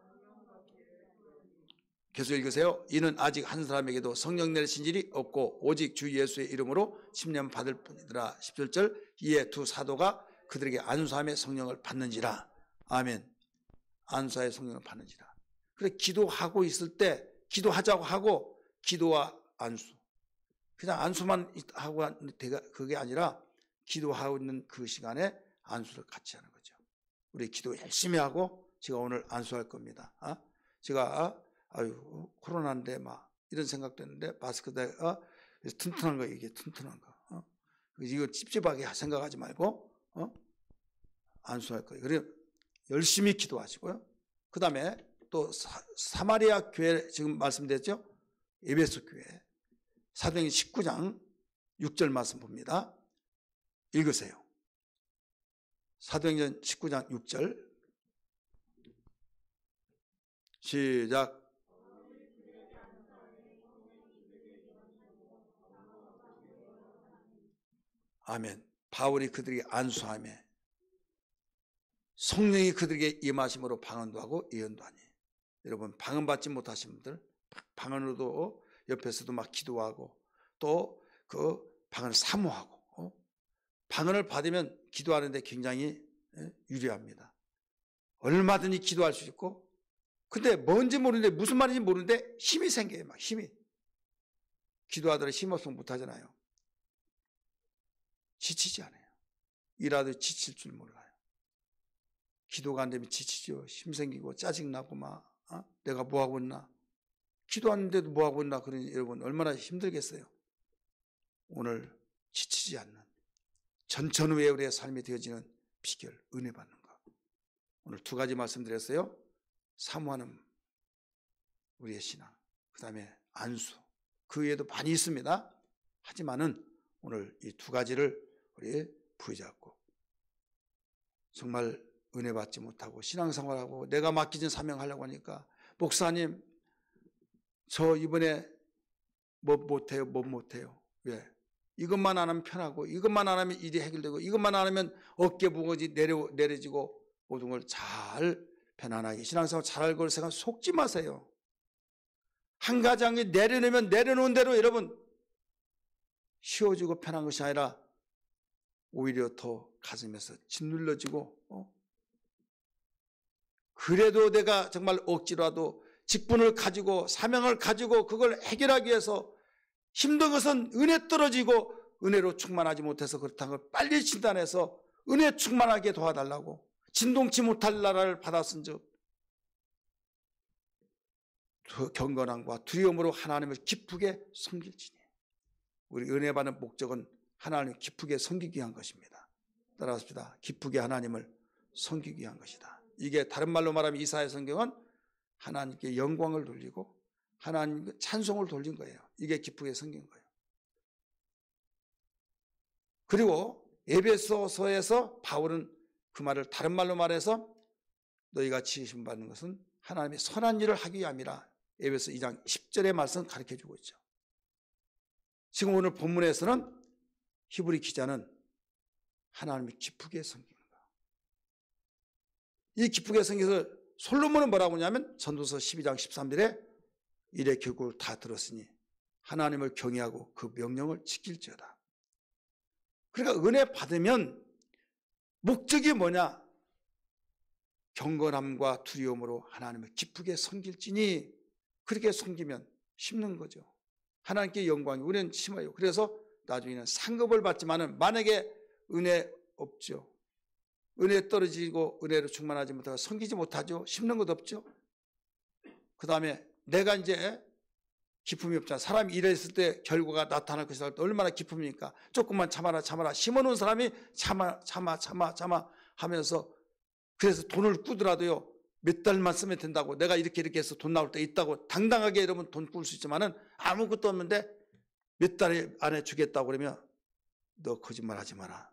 계속 읽으세요. 이는 아직 한 사람에게도 성령 내리신 일이 없고 오직 주 예수의 이름으로 침례 받을 뿐이더라. 17절. 이에 두 사도가 그들에게 안수함의 성령을 받는지라. 아멘. 안수함의 성령을 받는지라. 그래, 기도하고 있을 때 기도하자고 하고, 기도와 안수, 그냥 안수만 하고 그게 아니라 기도하고 있는 그 시간에 안수를 같이 하는 거죠. 우리 기도 열심히 하고 제가 오늘 안수할 겁니다. 제가 코로나인데 막 이런 생각도 했는데, 마스크 대 튼튼한 거, 이게 튼튼한 거, 이거 찝찝하게 생각하지 말고 안수할 거예요. 그래 열심히 기도하시고요. 그 다음에 또 사마리아 교회 지금 말씀드렸죠. 에베소 교회 사도행전 19장 6절 말씀 봅니다. 읽으세요. 사도행전 19장 6절 시작. 아멘. 바울이 그들에게 안수하며 성령이 그들에게 임하심으로 방언도 하고 예언도 하니. 여러분 방언받지 못하신 분들, 방언으로도 옆에서도 막 기도하고 또 그 방언을 사모하고, 방언을 받으면 기도하는데 굉장히 유리합니다. 얼마든지 기도할 수 있고, 근데 뭔지 모르는데 무슨 말인지 모르는데 힘이 생겨요. 막 힘이. 기도하더라도 힘 없으면 못하잖아요. 지치지 않아요. 일하도 지칠 줄 몰라요. 기도가 안 되면 지치죠. 힘 생기고 짜증나고 막 내가 뭐하고 있나, 기도하는데도 뭐하고 있나. 그러니 여러분 얼마나 힘들겠어요. 오늘 지치지 않는 전천후의 우리의 삶이 되어지는 비결, 은혜 받는 것. 오늘 두 가지 말씀드렸어요. 사모하는 우리의 신앙, 그 다음에 안수. 그 외에도 많이 있습니다. 하지만은 오늘 이 두 가지를 우리 부여잡고, 정말 은혜 받지 못하고 신앙생활하고 내가 맡기진 사명하려고 하니까, 목사님 저 이번에 뭐 못해요. 왜? 이것만 안 하면 편하고, 이것만 안 하면 일이 해결되고, 이것만 안 하면 어깨 무거워지 내려지고, 모든 걸 잘 편안하게 신앙생활 잘할 걸 생각 속지 마세요. 한 가지 내려놓으면 내려놓은 대로 여러분 쉬워지고 편한 것이 아니라 오히려 더 가슴에서 짓눌러지고, 그래도 내가 정말 억지라도 직분을 가지고 사명을 가지고 그걸 해결하기 위해서 힘든 것은 은혜 떨어지고 은혜로 충만하지 못해서 그렇다는 걸 빨리 진단해서 은혜 충만하게 도와달라고, 진동치 못할 나라를 받았은즉 경건함과 두려움으로 하나님을 기쁘게 섬길지니. 우리 은혜 받는 목적은 하나님을 기쁘게 섬기기 위한 것입니다. 따라합시다. 기쁘게 하나님을 섬기기 위한 것이다. 이게 다른 말로 말하면 이사야 성경은 하나님께 영광을 돌리고 하나님께 찬송을 돌린 거예요. 이게 기쁘게 섬긴 거예요. 그리고 에베소서에서 바울은 그 말을 다른 말로 말해서 너희가 지으심 받는 것은 하나님의 선한 일을 하기 위함이라 에베소 2장 10절의 말씀 가르쳐주고 있죠. 지금 오늘 본문에서는 히브리 기자는 하나님을 기쁘게 섬기는 거예요. 이 기쁘게 섬겨서 솔로몬은 뭐라고 하냐면 전도서 12장 13절에 이래 결국을 다 들었으니 하나님을 경외하고 그 명령을 지킬지어다. 그러니까 은혜 받으면 목적이 뭐냐? 경건함과 두려움으로 하나님을 기쁘게 섬길지니, 그렇게 섬기면 심는 거죠. 하나님께 영광이 우리는 심어요. 그래서 나중에는 상급을 받지만은 만약에 은혜 없죠. 은혜 떨어지고 은혜로 충만하지 못하고 섬기지 못하죠. 심는 것 없죠. 그 다음에 내가 이제 기쁨이 없잖아. 사람이 일했을 때 결과가 나타날 것이다. 얼마나 기쁨입니까? 조금만 참아라 심어놓은 사람이 참아 하면서, 그래서 돈을 꾸더라도요 몇 달만 쓰면 된다고, 내가 이렇게 해서 돈 나올 때 있다고 당당하게 여러분 돈 꿀 수 있지만은 아무것도 없는데 몇 달 안에 주겠다고 그러면 너 거짓말 하지 마라.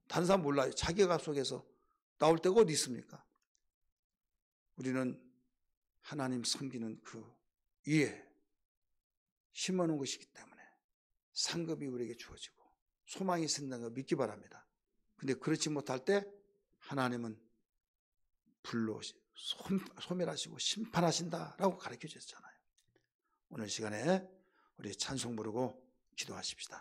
다른 사람 몰라요. 자기가 속에서 나올 때가 어디 있습니까? 우리는 하나님 섬기는 그 위에 심어놓은 것이기 때문에 상급이 우리에게 주어지고 소망이 생긴다는 걸 믿기 바랍니다. 근데 그렇지 못할 때 하나님은 불로 소멸하시고 심판하신다라고 가르쳐 주셨잖아요. 오늘 시간에 우리 찬송 부르고 기도하십시다.